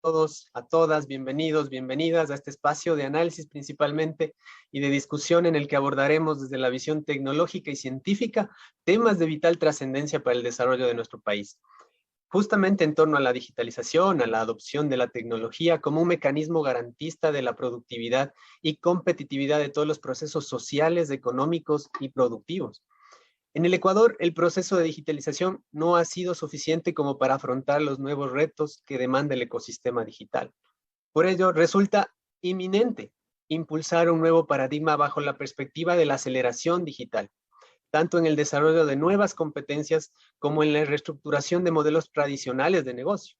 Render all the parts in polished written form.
todos, a todas, bienvenidos, bienvenidas a este espacio de análisis principalmente y de discusión en el que abordaremos desde la visión tecnológica y científica temas de vital trascendencia para el desarrollo de nuestro país. Justamente en torno a la digitalización, a la adopción de la tecnología como un mecanismo garantista de la productividad y competitividad de todos los procesos sociales, económicos y productivos. En el Ecuador, el proceso de digitalización no ha sido suficiente como para afrontar los nuevos retos que demanda el ecosistema digital. Por ello, resulta inminente impulsar un nuevo paradigma bajo la perspectiva de la aceleración digital, tanto en el desarrollo de nuevas competencias como en la reestructuración de modelos tradicionales de negocio,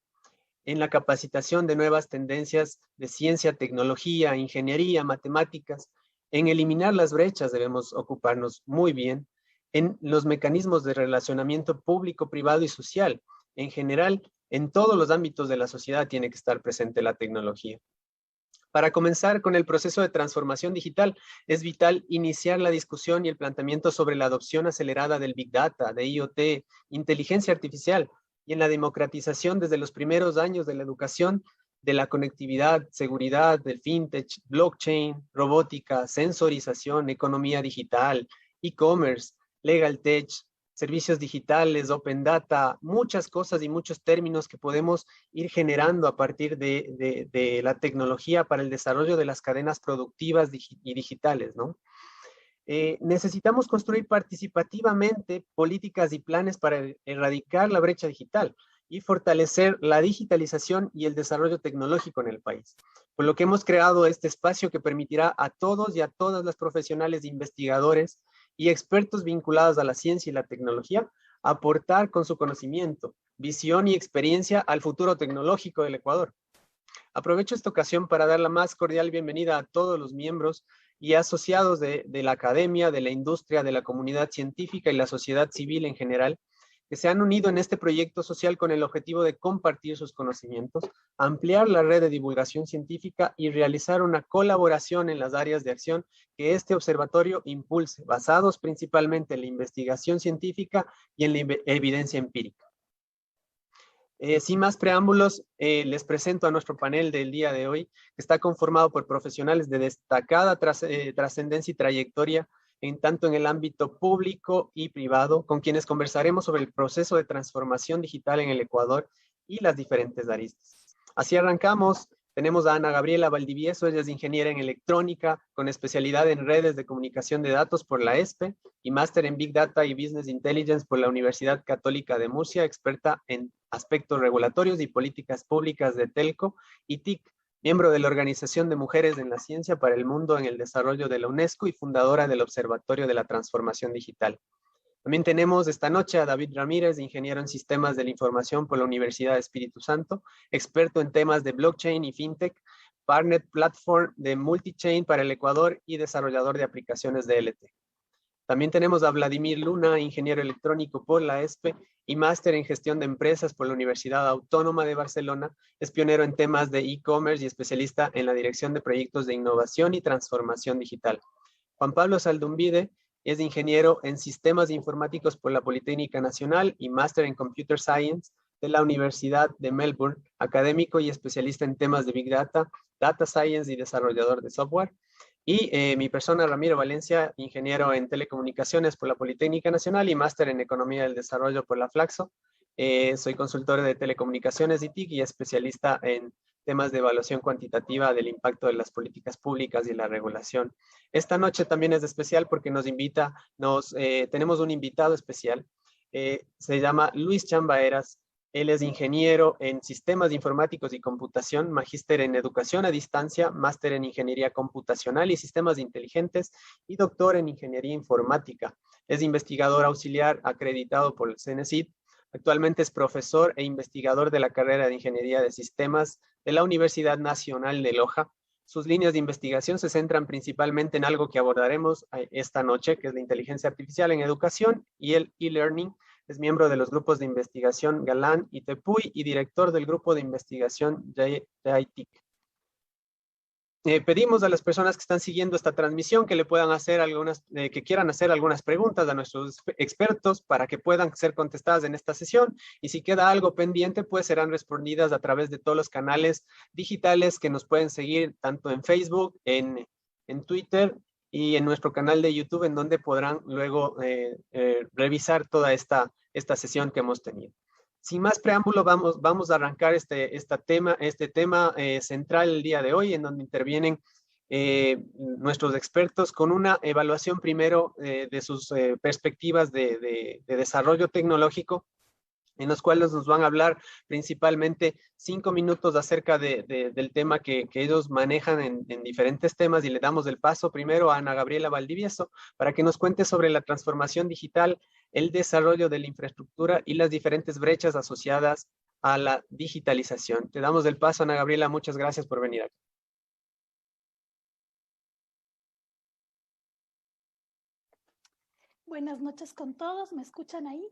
en la capacitación de nuevas tendencias de ciencia, tecnología, ingeniería, matemáticas. En eliminar las brechas debemos ocuparnos muy bien, en los mecanismos de relacionamiento público, privado y social. En general, en todos los ámbitos de la sociedad tiene que estar presente la tecnología. Para comenzar con el proceso de transformación digital, es vital iniciar la discusión y el planteamiento sobre la adopción acelerada del Big Data, de IoT, inteligencia artificial, y en la democratización desde los primeros años de la educación de la conectividad, seguridad, del fintech, blockchain, robótica, sensorización, economía digital, e-commerce, legal tech, servicios digitales, open data, muchas cosas y muchos términos que podemos ir generando a partir de la tecnología para el desarrollo de las cadenas productivas y digitales, ¿no? Necesitamos construir participativamente políticas y planes para erradicar la brecha digital y fortalecer la digitalización y el desarrollo tecnológico en el país. Por lo que hemos creado este espacio que permitirá a todos y a todas las profesionales, investigadores y expertos vinculados a la ciencia y la tecnología aportar con su conocimiento, visión y experiencia al futuro tecnológico del Ecuador. Aprovecho esta ocasión para dar la más cordial bienvenida a todos los miembros y asociados de la academia, de la industria, de la comunidad científica y la sociedad civil en general, que se han unido en este proyecto social con el objetivo de compartir sus conocimientos, ampliar la red de divulgación científica y realizar una colaboración en las áreas de acción que este observatorio impulse, basados principalmente en la investigación científica y en la evidencia empírica. Sin más preámbulos, les presento a nuestro panel del día de hoy, que está conformado por profesionales de destacada trascendencia y trayectoria tanto en el ámbito público y privado, con quienes conversaremos sobre el proceso de transformación digital en el Ecuador y las diferentes aristas. Así arrancamos. Tenemos a Ana Gabriela Valdivieso, ella es ingeniera en electrónica, con especialidad en redes de comunicación de datos por la ESPE y máster en Big Data y Business Intelligence por la Universidad Católica de Murcia, experta en aspectos regulatorios y políticas públicas de Telco y TIC, miembro de la Organización de Mujeres en la Ciencia para el Mundo en el Desarrollo de la UNESCO y fundadora del Observatorio de la Transformación Digital. También tenemos esta noche a David Ramírez, ingeniero en sistemas de la información por la Universidad de Espíritu Santo, experto en temas de blockchain y fintech, partner platform de multichain para el Ecuador y desarrollador de aplicaciones de DLT. También tenemos a Vladimir Luna, ingeniero electrónico por la ESPE y máster en gestión de empresas por la Universidad Autónoma de Barcelona. Es pionero en temas de e-commerce y especialista en la dirección de proyectos de innovación y transformación digital. Juan Pablo Saldumbide es ingeniero en sistemas informáticos por la Politécnica Nacional y máster en Computer Science de la Universidad de Melbourne, académico y especialista en temas de Big Data, Data Science y desarrollador de software. Y mi persona, Ramiro Valencia, ingeniero en telecomunicaciones por la Politécnica Nacional y máster en Economía del Desarrollo por la Flaxo. Soy consultor de telecomunicaciones y TIC y especialista en temas de evaluación cuantitativa del impacto de las políticas públicas y la regulación. Esta noche también es especial porque tenemos un invitado especial. Se llama Luis Chambaeras. Él es ingeniero en sistemas informáticos y computación, magíster en educación a distancia, máster en ingeniería computacional y sistemas inteligentes y doctor en ingeniería informática. Es investigador auxiliar acreditado por el CENESID. Actualmente es profesor e investigador de la carrera de Ingeniería de Sistemas de la Universidad Nacional de Loja. Sus líneas de investigación se centran principalmente en algo que abordaremos esta noche, que es la inteligencia artificial en educación y el e-learning. Es miembro de los grupos de investigación Galán y Tepuy y director del grupo de investigación JITIC. Pedimos a las personas que están siguiendo esta transmisión que le puedan hacer que quieran hacer algunas preguntas a nuestros expertos para que puedan ser contestadas en esta sesión. Y si queda algo pendiente, pues serán respondidas a través de todos los canales digitales que nos pueden seguir tanto en Facebook, en Twitter y en nuestro canal de YouTube, en donde podrán luego revisar toda esta sesión que hemos tenido. Sin más preámbulo, vamos a arrancar este tema central el día de hoy, en donde intervienen nuestros expertos con una evaluación primero de sus perspectivas de desarrollo tecnológico, en los cuales nos van a hablar principalmente 5 minutos acerca del tema que ellos manejan en diferentes temas, y le damos el paso primero a Ana Gabriela Valdivieso para que nos cuente sobre la transformación digital, el desarrollo de la infraestructura y las diferentes brechas asociadas a la digitalización. Te damos el paso, Ana Gabriela, muchas gracias por venir aquí. Buenas noches con todos, ¿me escuchan ahí?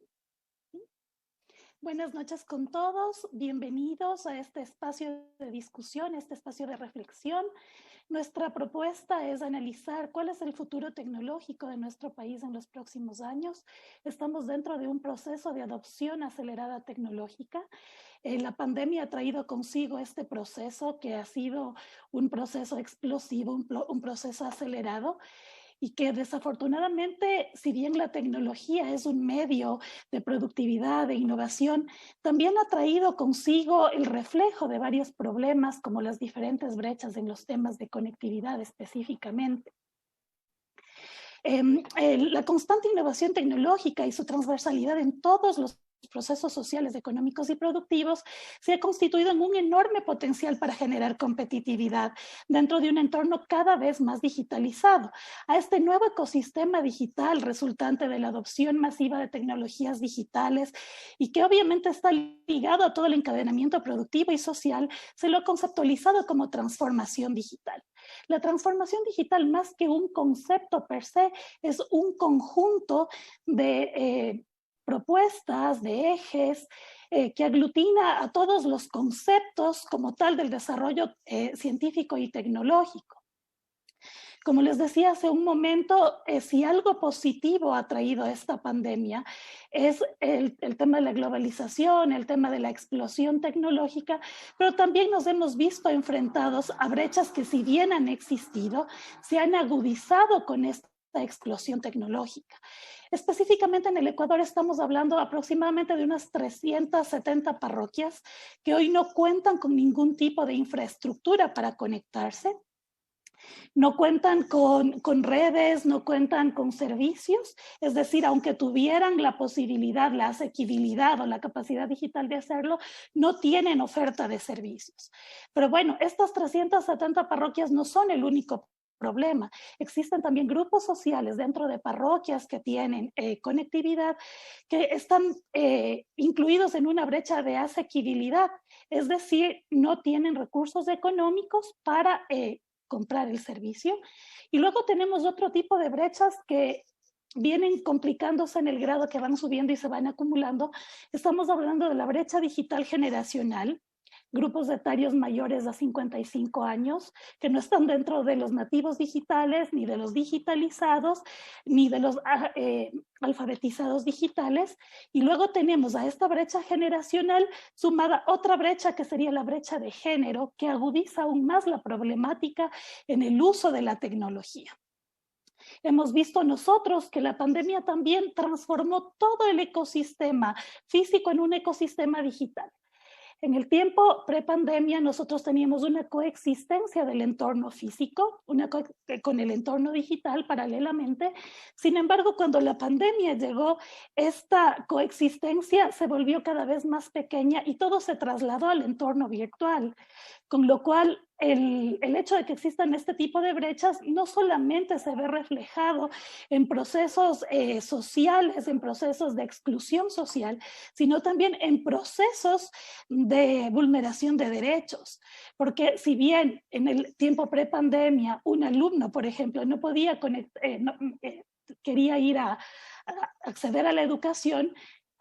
Buenas noches con todos, bienvenidos a este espacio de discusión, este espacio de reflexión. Nuestra propuesta es analizar cuál es el futuro tecnológico de nuestro país en los próximos años. Estamos dentro de un proceso de adopción acelerada tecnológica. La pandemia ha traído consigo este proceso que ha sido un proceso explosivo, un proceso acelerado, y que desafortunadamente, si bien la tecnología es un medio de productividad, de innovación, también ha traído consigo el reflejo de varios problemas, como las diferentes brechas en los temas de conectividad específicamente. La constante innovación tecnológica y su transversalidad en todos los procesos sociales, económicos y productivos se ha constituido en un enorme potencial para generar competitividad dentro de un entorno cada vez más digitalizado. A este nuevo ecosistema digital resultante de la adopción masiva de tecnologías digitales y que obviamente está ligado a todo el encadenamiento productivo y social, se lo ha conceptualizado como transformación digital. La transformación digital, más que un concepto per se, es un conjunto de propuestas, de ejes, que aglutina a todos los conceptos como tal del desarrollo científico y tecnológico. Como les decía hace un momento, si algo positivo ha traído esta pandemia es el tema de la globalización, el tema de la explosión tecnológica, pero también nos hemos visto enfrentados a brechas que, si bien han existido, se han agudizado con esta explosión tecnológica. Específicamente en el Ecuador estamos hablando aproximadamente de unas 370 parroquias que hoy no cuentan con ningún tipo de infraestructura para conectarse. No cuentan con redes, no cuentan con servicios, es decir, aunque tuvieran la posibilidad, la asequibilidad o la capacidad digital de hacerlo, no tienen oferta de servicios. Pero bueno, estas 370 parroquias no son el único problema. Existen también grupos sociales dentro de parroquias que tienen conectividad, que están incluidos en una brecha de asequibilidad, es decir, no tienen recursos económicos para comprar el servicio. Y luego tenemos otro tipo de brechas que vienen complicándose en el grado que van subiendo y se van acumulando. Estamos hablando de la brecha digital generacional, grupos etarios mayores a 55 años que no están dentro de los nativos digitales, ni de los digitalizados, ni de los alfabetizados digitales. Y luego tenemos a esta brecha generacional sumada otra brecha que sería la brecha de género, que agudiza aún más la problemática en el uso de la tecnología. Hemos visto nosotros que la pandemia también transformó todo el ecosistema físico en un ecosistema digital. En el tiempo prepandemia nosotros teníamos una coexistencia del entorno físico, con el entorno digital paralelamente. Sin embargo, cuando la pandemia llegó, esta coexistencia se volvió cada vez más pequeña y todo se trasladó al entorno virtual, con lo cual el hecho de que existan este tipo de brechas no solamente se ve reflejado en procesos sociales, en procesos de exclusión social, sino también en procesos de vulneración de derechos. Porque si bien en el tiempo prepandemia un alumno, por ejemplo, no podía quería ir a acceder a la educación,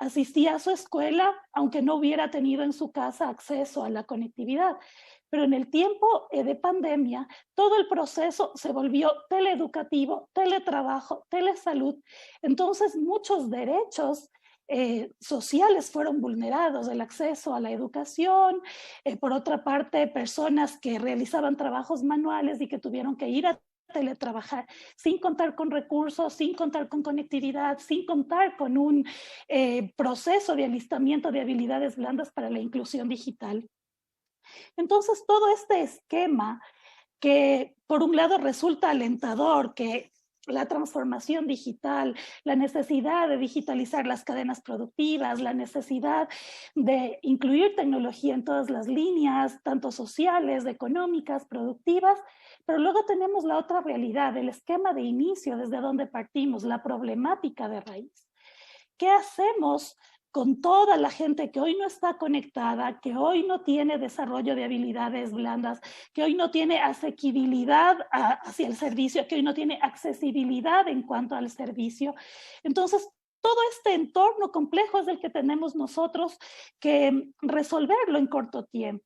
asistía a su escuela, aunque no hubiera tenido en su casa acceso a la conectividad. Pero en el tiempo de pandemia, todo el proceso se volvió teleeducativo, teletrabajo, telesalud. Entonces, muchos derechos sociales fueron vulnerados, el acceso a la educación, por otra parte, personas que realizaban trabajos manuales y que tuvieron que ir a teletrabajar sin contar con recursos, sin contar con conectividad, sin contar con un proceso de alistamiento de habilidades blandas para la inclusión digital. Entonces, todo este esquema que por un lado resulta alentador, que la transformación digital, la necesidad de digitalizar las cadenas productivas, la necesidad de incluir tecnología en todas las líneas, tanto sociales, económicas, productivas, pero luego tenemos la otra realidad, el esquema de inicio, desde donde partimos, la problemática de raíz. ¿Qué hacemos con toda la gente que hoy no está conectada, que hoy no tiene desarrollo de habilidades blandas, que hoy no tiene asequibilidad hacia el servicio, que hoy no tiene accesibilidad en cuanto al servicio? Entonces, todo este entorno complejo es el que tenemos nosotros que resolverlo en corto tiempo.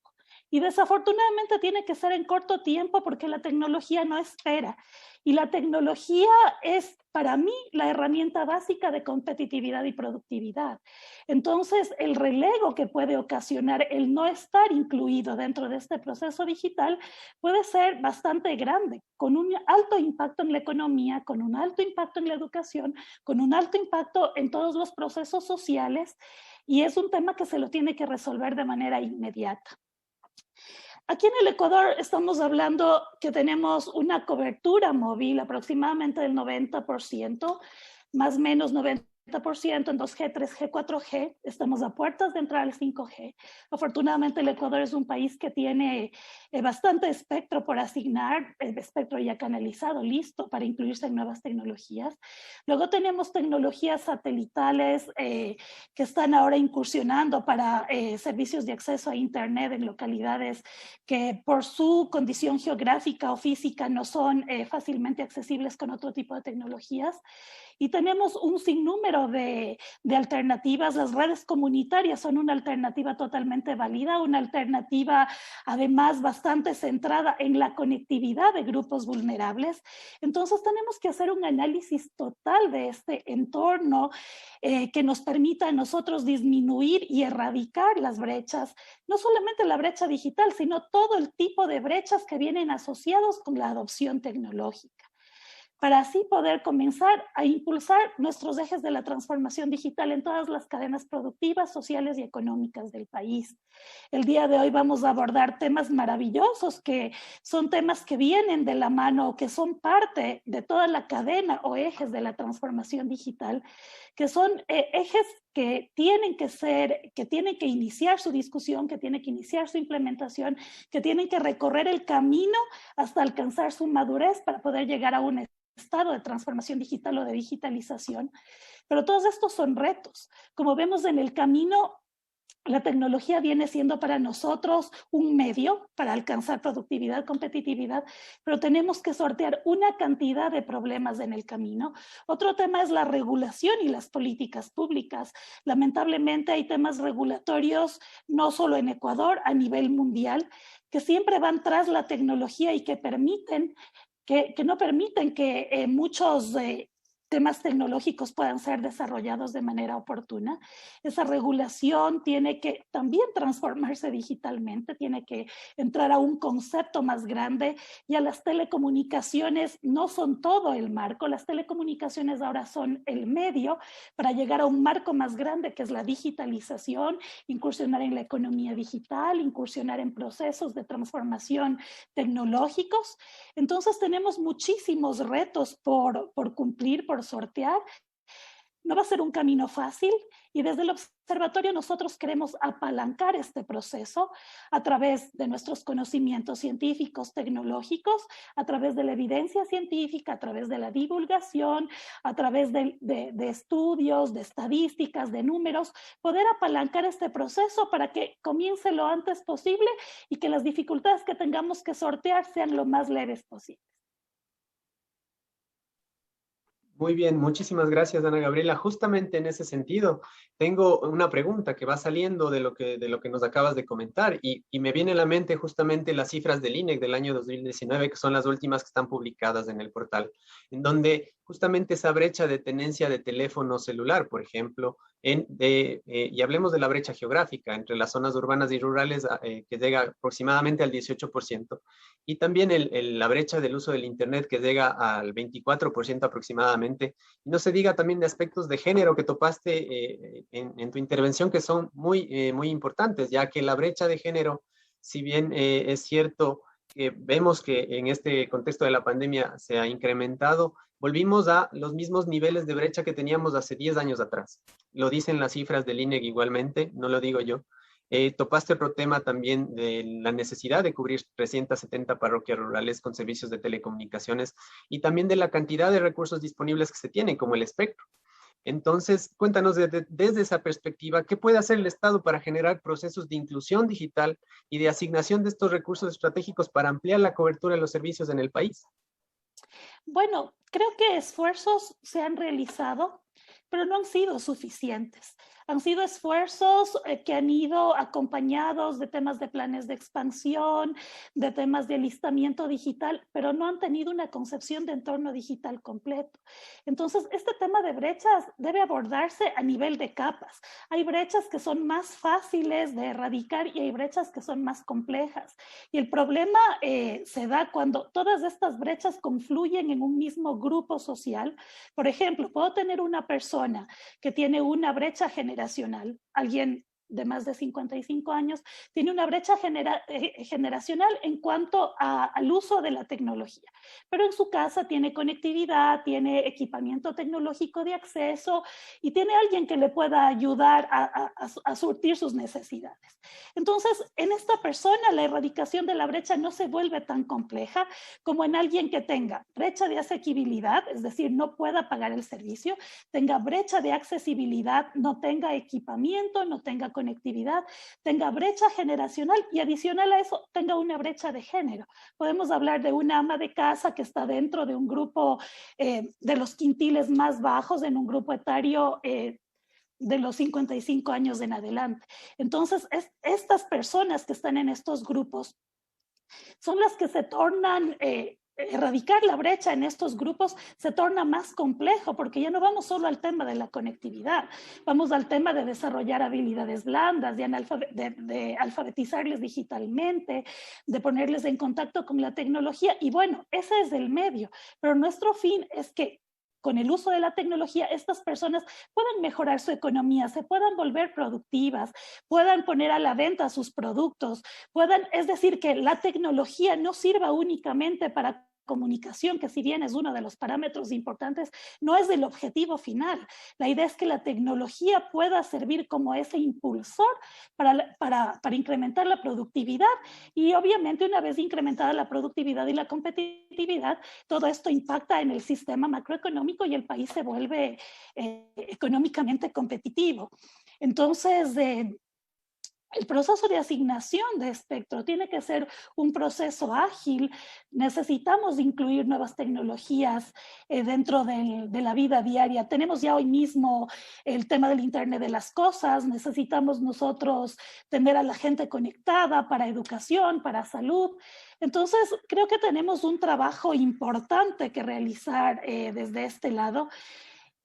Y desafortunadamente tiene que ser en corto tiempo porque la tecnología no espera. Y la tecnología es, para mí, la herramienta básica de competitividad y productividad. Entonces, el relego que puede ocasionar el no estar incluido dentro de este proceso digital puede ser bastante grande, con un alto impacto en la economía, con un alto impacto en la educación, con un alto impacto en todos los procesos sociales, y es un tema que se lo tiene que resolver de manera inmediata. Aquí en el Ecuador estamos hablando que tenemos una cobertura móvil aproximadamente del 90%, más o menos 90% en 2G, 3G, 4G. Estamos a puertas de entrar al 5G. Afortunadamente el Ecuador es un país que tiene bastante espectro por asignar, el espectro ya canalizado, listo para incluirse en nuevas tecnologías. Luego tenemos tecnologías satelitales que están ahora incursionando para servicios de acceso a Internet en localidades que por su condición geográfica o física no son fácilmente accesibles con otro tipo de tecnologías. Y tenemos un sinnúmero de alternativas. Las redes comunitarias son una alternativa totalmente válida, una alternativa además bastante centrada en la conectividad de grupos vulnerables. Entonces tenemos que hacer un análisis total de este entorno que nos permita a nosotros disminuir y erradicar las brechas, no solamente la brecha digital, sino todo el tipo de brechas que vienen asociados con la adopción tecnológica, para así poder comenzar a impulsar nuestros ejes de la transformación digital en todas las cadenas productivas, sociales y económicas del país. El día de hoy vamos a abordar temas maravillosos que son temas que vienen de la mano, que son parte de toda la cadena o ejes de la transformación digital, que son ejes que tienen que iniciar su discusión, que tienen que iniciar su implementación, que tienen que recorrer el camino hasta alcanzar su madurez para poder llegar a un estado de transformación digital o de digitalización. Pero todos estos son retos. Como vemos en el camino, la tecnología viene siendo para nosotros un medio para alcanzar productividad, competitividad, pero tenemos que sortear una cantidad de problemas en el camino. Otro tema es la regulación y las políticas públicas. Lamentablemente hay temas regulatorios, no solo en Ecuador, a nivel mundial, que siempre van tras la tecnología y que no permiten que muchos temas tecnológicos puedan ser desarrollados de manera oportuna. Esa regulación tiene que también transformarse digitalmente, tiene que entrar a un concepto más grande. Ya las telecomunicaciones no son todo el marco, las telecomunicaciones ahora son el medio para llegar a un marco más grande que es la digitalización, incursionar en la economía digital, incursionar en procesos de transformación tecnológicos. Entonces tenemos muchísimos retos por cumplir, por sortear. No va a ser un camino fácil y desde el observatorio nosotros queremos apalancar este proceso a través de nuestros conocimientos científicos, tecnológicos, a través de la evidencia científica, a través de la divulgación, a través de estudios, de estadísticas, de números, poder apalancar este proceso para que comience lo antes posible y que las dificultades que tengamos que sortear sean lo más leves posible. Muy bien, muchísimas gracias, Ana Gabriela. Justamente en ese sentido, tengo una pregunta que va saliendo de lo que nos acabas de comentar y me viene a la mente justamente las cifras del INEC del año 2019, que son las últimas que están publicadas en el portal, en donde justamente esa brecha de tenencia de teléfono celular, por ejemplo, y hablemos de la brecha geográfica entre las zonas urbanas y rurales, que llega aproximadamente al 18%, y también la brecha del uso del Internet que llega al 24% aproximadamente. Y no se diga también de aspectos de género que topaste en tu intervención, que son muy importantes, ya que la brecha de género, si bien es cierto que vemos que en este contexto de la pandemia se ha incrementado, volvimos a los mismos niveles de brecha que teníamos hace 10 años atrás. Lo dicen las cifras del INEG igualmente, no lo digo yo. Topaste otro tema también de la necesidad de cubrir 370 parroquias rurales con servicios de telecomunicaciones y también de la cantidad de recursos disponibles que se tienen, como el espectro. Entonces, cuéntanos desde esa perspectiva, ¿qué puede hacer el Estado para generar procesos de inclusión digital y de asignación de estos recursos estratégicos para ampliar la cobertura de los servicios en el país? Bueno, creo que esfuerzos se han realizado, pero no han sido suficientes. Han sido esfuerzos que han ido acompañados de temas de planes de expansión, de temas de alistamiento digital, pero no han tenido una concepción de entorno digital completo. Entonces, este tema de brechas debe abordarse a nivel de capas. Hay brechas que son más fáciles de erradicar y hay brechas que son más complejas. Y el problema se da cuando todas estas brechas confluyen en un mismo grupo social. Por ejemplo, puedo tener una persona que tiene una brecha generacional, alguien de más de 55 años, tiene una brecha generacional en cuanto al uso de la tecnología. Pero en su casa tiene conectividad, tiene equipamiento tecnológico de acceso y tiene alguien que le pueda ayudar a surtir sus necesidades. Entonces, en esta persona la erradicación de la brecha no se vuelve tan compleja como en alguien que tenga brecha de asequibilidad, es decir, no pueda pagar el servicio, tenga brecha de accesibilidad, no tenga equipamiento, no tenga conectividad, tenga brecha generacional y adicional a eso tenga una brecha de género. Podemos hablar de una ama de casa que está dentro de un grupo de los quintiles más bajos, en un grupo etario de los 55 años en adelante. Entonces, estas personas que están en estos grupos son las que se tornan erradicar la brecha en estos grupos se torna más complejo porque ya no vamos solo al tema de la conectividad, vamos al tema de desarrollar habilidades blandas, de alfabetizarles digitalmente, de ponerles en contacto con la tecnología y bueno, ese es el medio, pero nuestro fin es que con el uso de la tecnología, estas personas puedan mejorar su economía, se puedan volver productivas, puedan poner a la venta sus productos, es decir, que la tecnología no sirva únicamente para comunicación, que si bien es uno de los parámetros importantes, no es el objetivo final. La idea es que la tecnología pueda servir como ese impulsor para incrementar la productividad y obviamente una vez incrementada la productividad y la competitividad, todo esto impacta en el sistema macroeconómico y el país se vuelve económicamente competitivo. Entonces, el proceso de asignación de espectro tiene que ser un proceso ágil. Necesitamos incluir nuevas tecnologías dentro de la vida diaria. Tenemos ya hoy mismo el tema del Internet de las cosas. Necesitamos nosotros tener a la gente conectada para educación, para salud. Entonces, creo que tenemos un trabajo importante que realizar desde este lado.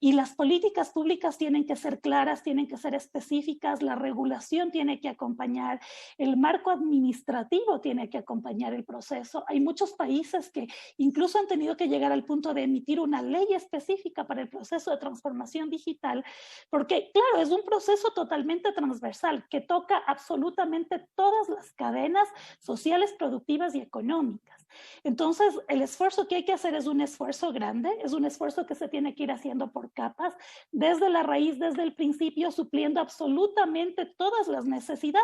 Y las políticas públicas tienen que ser claras, tienen que ser específicas, la regulación tiene que acompañar, el marco administrativo tiene que acompañar el proceso. Hay muchos países que incluso han tenido que llegar al punto de emitir una ley específica para el proceso de transformación digital, porque claro, es un proceso totalmente transversal que toca absolutamente todas las cadenas sociales, productivas y económicas. Entonces, el esfuerzo que hay que hacer es un esfuerzo grande, es un esfuerzo que se tiene que ir haciendo por capas, desde la raíz, desde el principio, supliendo absolutamente todas las necesidades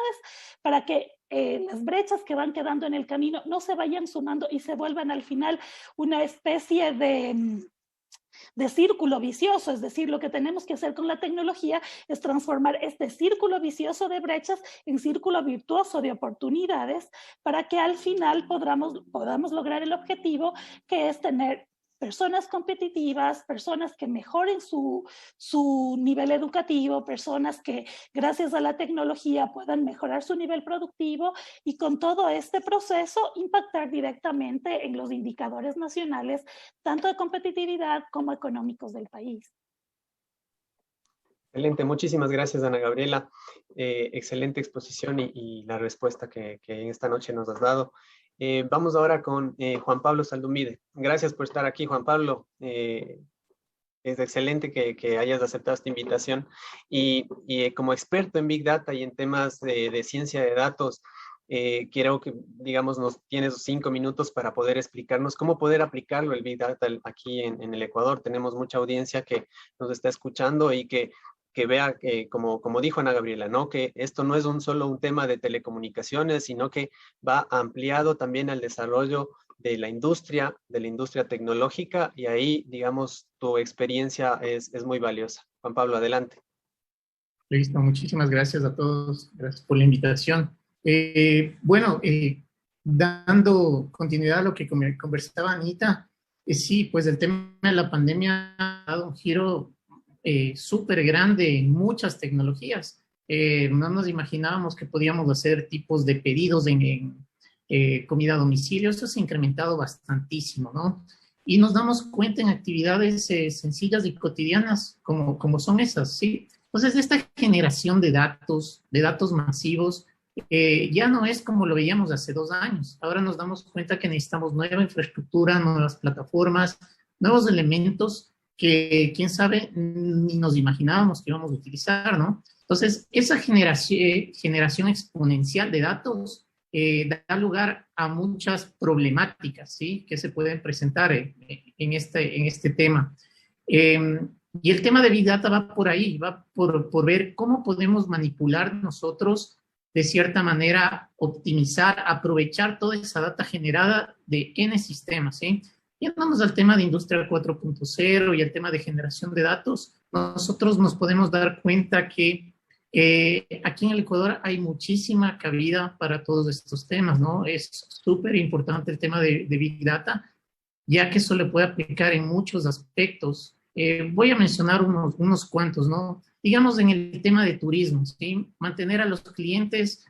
para que las brechas que van quedando en el camino no se vayan sumando y se vuelvan al final una especie de círculo vicioso, es decir, lo que tenemos que hacer con la tecnología es transformar este círculo vicioso de brechas en círculo virtuoso de oportunidades para que al final podamos lograr el objetivo que es tener personas competitivas, personas que mejoren su nivel educativo, personas que gracias a la tecnología puedan mejorar su nivel productivo y con todo este proceso impactar directamente en los indicadores nacionales, tanto de competitividad como económicos del país. Excelente, muchísimas gracias, Ana Gabriela. Excelente exposición y la respuesta que esta noche nos has dado. Vamos ahora con Juan Pablo Saldumide. Gracias por estar aquí, Juan Pablo. Es excelente que hayas aceptado esta invitación. Como experto en Big Data y en temas de ciencia de datos, quiero que, digamos, nos tienes 5 minutos para poder explicarnos cómo poder aplicarlo el Big Data aquí en el Ecuador. Tenemos mucha audiencia que nos está escuchando y que vea, como dijo Ana Gabriela, ¿no? Que esto no es solo un tema de telecomunicaciones, sino que va ampliado también al desarrollo de la industria tecnológica, y ahí, digamos, tu experiencia es muy valiosa. Juan Pablo, adelante. Listo, muchísimas gracias a todos. Gracias por la invitación. Dando continuidad a lo que conversaba Anita, sí, pues el tema de la pandemia ha dado un giro súper grande en muchas tecnologías. No nos imaginábamos que podíamos hacer tipos de pedidos en comida a domicilio. Eso se ha incrementado bastantísimo, ¿no? Y nos damos cuenta en actividades sencillas y cotidianas como son esas, ¿sí? Entonces, esta generación de datos masivos, ya no es como lo veíamos hace 2 años. Ahora nos damos cuenta que necesitamos nueva infraestructura, nuevas plataformas, nuevos elementos que, quién sabe, ni nos imaginábamos que íbamos a utilizar, ¿no? Entonces, esa generación exponencial de datos da lugar a muchas problemáticas, ¿sí? Que se pueden presentar en este tema. Y el tema de Big Data va por ahí, va por ver cómo podemos manipular nosotros, de cierta manera, optimizar, aprovechar toda esa data generada de N sistemas, ¿sí? Y andamos al tema de Industria 4.0 y al tema de generación de datos. Nosotros nos podemos dar cuenta que aquí en el Ecuador hay muchísima cabida para todos estos temas, ¿no? Es súper importante el tema de Big Data, ya que eso le puede aplicar en muchos aspectos. Voy a mencionar unos cuantos, ¿no? Digamos en el tema de turismo, ¿sí? Mantener a los clientes,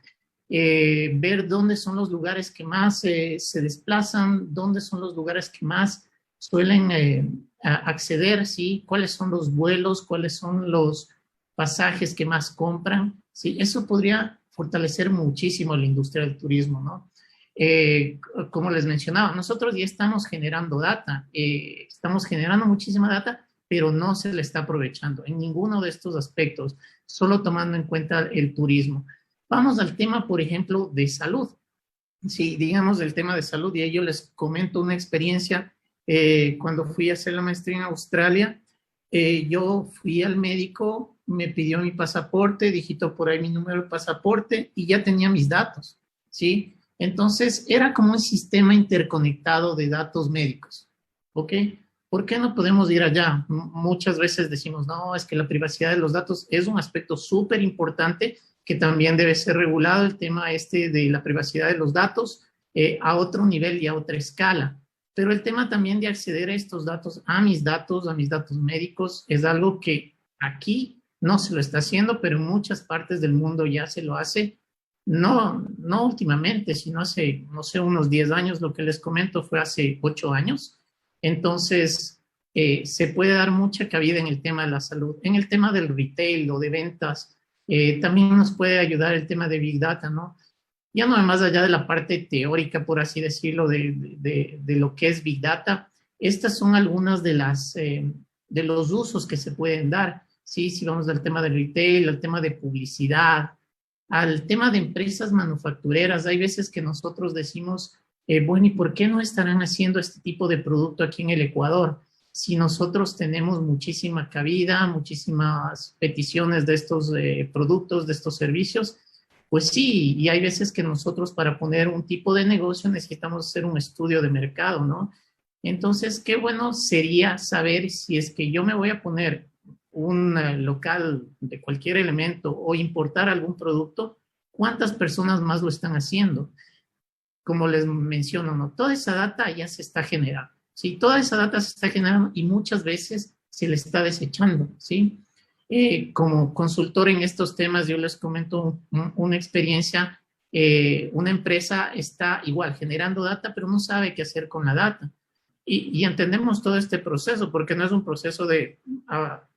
ver dónde son los lugares que más se desplazan, dónde son los lugares que más suelen acceder, ¿sí? Cuáles son los vuelos, cuáles son los pasajes que más compran, ¿sí? Eso podría fortalecer muchísimo la industria del turismo, ¿no? Como les mencionaba, nosotros ya estamos generando data, estamos generando muchísima data, pero no se le está aprovechando en ninguno de estos aspectos, solo tomando en cuenta el turismo. Vamos al tema, por ejemplo, de salud. Sí, digamos el tema de salud, y ahí yo les comento una experiencia. Cuando fui a hacer la maestría en Australia, yo fui al médico, me pidió mi pasaporte, digitó por ahí mi número de pasaporte y ya tenía mis datos, ¿sí? Entonces, era como un sistema interconectado de datos médicos, ¿ok? ¿Por qué no podemos ir allá? Muchas veces decimos, no, es que la privacidad de los datos es un aspecto súper importante que también debe ser regulado, el tema de la privacidad de los datos a otro nivel y a otra escala. Pero el tema también de acceder a estos datos, a mis datos médicos, es algo que aquí no se lo está haciendo, pero en muchas partes del mundo ya se lo hace. No últimamente, sino hace, no sé, unos 10 años, lo que les comento fue hace 8 años. Entonces, se puede dar mucha cabida en el tema de la salud. En el tema del retail o de ventas, también nos puede ayudar el tema de Big Data, ¿no? Ya no más allá de la parte teórica, por así decirlo, de lo que es Big Data, estas son algunas de los usos que se pueden dar, ¿sí? Si vamos al tema del retail, al tema de publicidad, al tema de empresas manufactureras, hay veces que nosotros decimos, bueno, ¿y por qué no estarán haciendo este tipo de producto aquí en el Ecuador? Si nosotros tenemos muchísima cabida, muchísimas peticiones de estos productos, de estos servicios, pues sí, y hay veces que nosotros para poner un tipo de negocio necesitamos hacer un estudio de mercado, ¿no? Entonces, qué bueno sería saber si es que yo me voy a poner un local de cualquier elemento o importar algún producto, ¿cuántas personas más lo están haciendo? Como les menciono, ¿no? Toda esa data ya se está generando. ¿sí? Toda esa data se está generando y muchas veces se le está desechando, ¿sí? Como consultor en estos temas, yo les comento una experiencia. Una empresa está igual generando data, pero no sabe qué hacer con la data. Y entendemos todo este proceso, porque no es un proceso de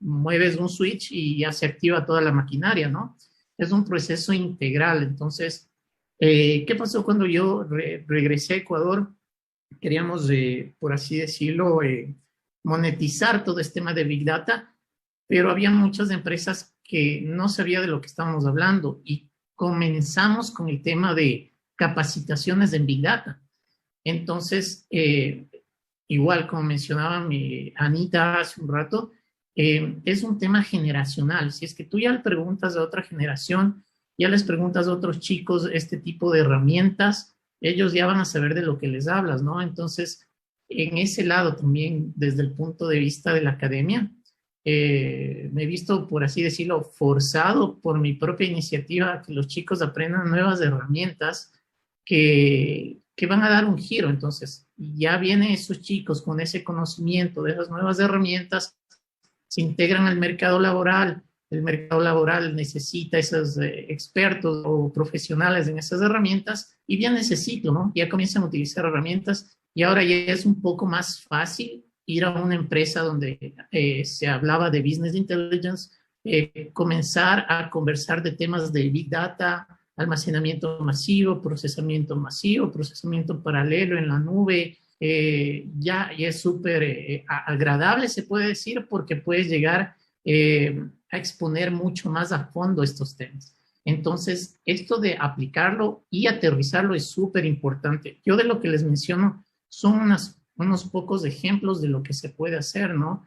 mueves un switch y ya se activa toda la maquinaria, ¿no? Es un proceso integral. Entonces, ¿qué pasó cuando yo regresé a Ecuador? Queríamos, por así decirlo, monetizar todo este tema de Big Data, pero había muchas empresas que no sabía de lo que estábamos hablando y comenzamos con el tema de capacitaciones en Big Data. Entonces, igual como mencionaba mi Anita hace un rato, es un tema generacional. Si es que tú ya le preguntas a otra generación, ya les preguntas a otros chicos este tipo de herramientas, ellos ya van a saber de lo que les hablas, ¿no? Entonces, en ese lado también, desde el punto de vista de la academia, me he visto, por así decirlo, forzado por mi propia iniciativa a que los chicos aprendan nuevas herramientas que van a dar un giro. Entonces, ya vienen esos chicos con ese conocimiento de esas nuevas herramientas, se integran al mercado laboral. El mercado laboral necesita esos expertos o profesionales en esas herramientas y viene ese ciclo, ¿no? Ya comienzan a utilizar herramientas y ahora ya es un poco más fácil ir a una empresa donde se hablaba de business intelligence, comenzar a conversar de temas de big data, almacenamiento masivo, procesamiento paralelo en la nube. Ya es súper agradable, se puede decir, porque puedes llegar a exponer mucho más a fondo estos temas. Entonces, esto de aplicarlo y aterrizarlo es súper importante. Yo de lo que les menciono son unos pocos ejemplos de lo que se puede hacer, ¿no?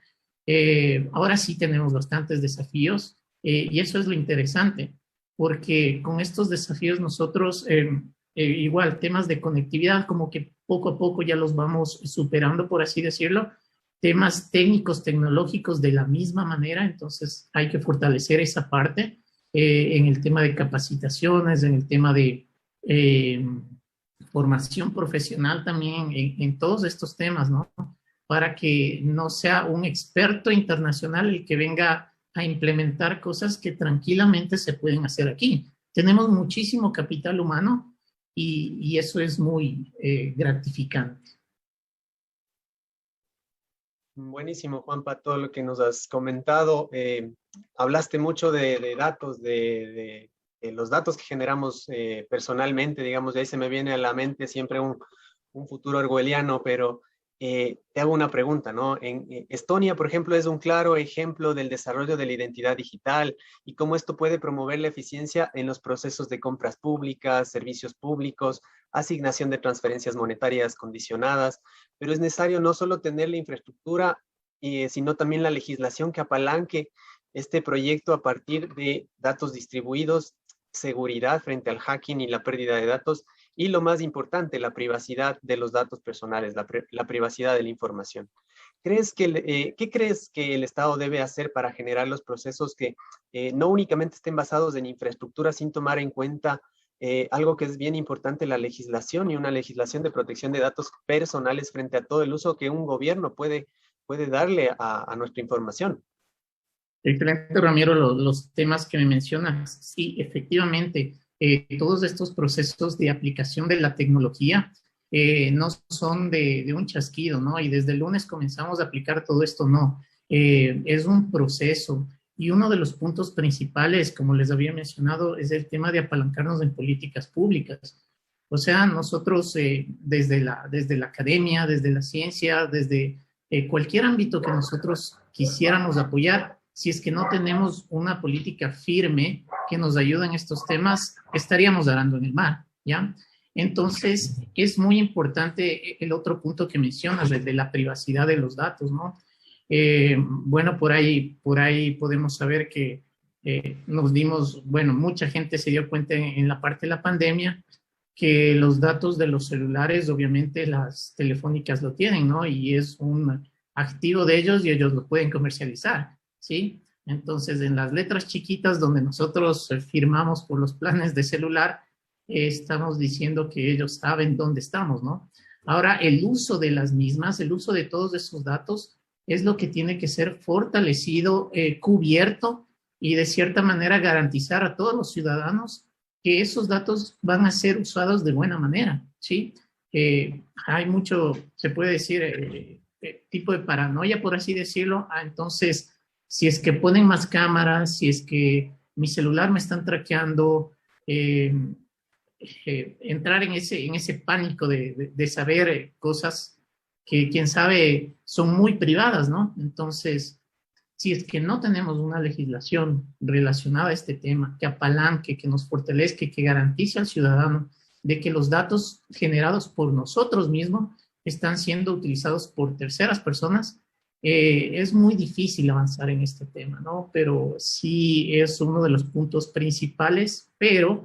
Ahora sí tenemos bastantes desafíos y eso es lo interesante, porque con estos desafíos nosotros, igual, temas de conectividad, como que poco a poco ya los vamos superando, por así decirlo, temas técnicos, tecnológicos de la misma manera, entonces hay que fortalecer esa parte en el tema de capacitaciones, en el tema de formación profesional también, en todos estos temas, ¿no? Para que no sea un experto internacional el que venga a implementar cosas que tranquilamente se pueden hacer aquí. Tenemos muchísimo capital humano y eso es muy gratificante. Buenísimo, Juanpa, todo lo que nos has comentado. Hablaste mucho de datos, de los datos que generamos personalmente, digamos, de ahí se me viene a la mente siempre un futuro orwelliano, pero te hago una pregunta, ¿no? En Estonia, por ejemplo, es un claro ejemplo del desarrollo de la identidad digital y cómo esto puede promover la eficiencia en los procesos de compras públicas, servicios públicos, asignación de transferencias monetarias condicionadas, pero es necesario no solo tener la infraestructura, sino también la legislación que apalanque este proyecto a partir de datos distribuidos, seguridad frente al hacking y la pérdida de datos, y lo más importante, la privacidad de los datos personales, la privacidad de la información. ¿Qué crees que el Estado debe hacer para generar los procesos que no únicamente estén basados en infraestructura sin tomar en cuenta algo que es bien importante, la legislación y una legislación de protección de datos personales frente a todo el uso que un gobierno puede darle a nuestra información? Excelente, Ramiro, los temas que me mencionas. Sí, efectivamente, todos estos procesos de aplicación de la tecnología no son de un chasquido, ¿no? Y desde el lunes comenzamos a aplicar todo esto, no. Es un proceso. Y uno de los puntos principales, como les había mencionado, es el tema de apalancarnos en políticas públicas. O sea, nosotros desde la academia, desde la ciencia, desde cualquier ámbito que nosotros quisiéramos apoyar, si es que no tenemos una política firme que nos ayude en estos temas, estaríamos arando en el mar, ¿ya? Entonces, es muy importante el otro punto que mencionas, el de la privacidad de los datos, ¿no? Bueno, por ahí podemos saber que nos dimos, bueno, mucha gente se dio cuenta en la parte de la pandemia que los datos de los celulares, obviamente las telefónicas lo tienen, ¿no? Y es un activo de ellos y ellos lo pueden comercializar, ¿sí? Entonces, en las letras chiquitas donde nosotros firmamos por los planes de celular, estamos diciendo que ellos saben dónde estamos, ¿no? Ahora, el uso de las mismas, el uso de todos esos datos es lo que tiene que ser fortalecido, cubierto y de cierta manera garantizar a todos los ciudadanos que esos datos van a ser usados de buena manera, ¿sí? Hay mucho, se puede decir, tipo de paranoia, por así decirlo. Entonces, si es que ponen más cámaras, si es que mi celular me están traqueando, entrar en ese pánico de saber cosas que, quién sabe, son muy privadas, ¿no? Entonces, si es que no tenemos una legislación relacionada a este tema, que apalanque, que nos fortalezca, que garantice al ciudadano de que los datos generados por nosotros mismos están siendo utilizados por terceras personas, es muy difícil avanzar en este tema, ¿no? Pero sí es uno de los puntos principales, pero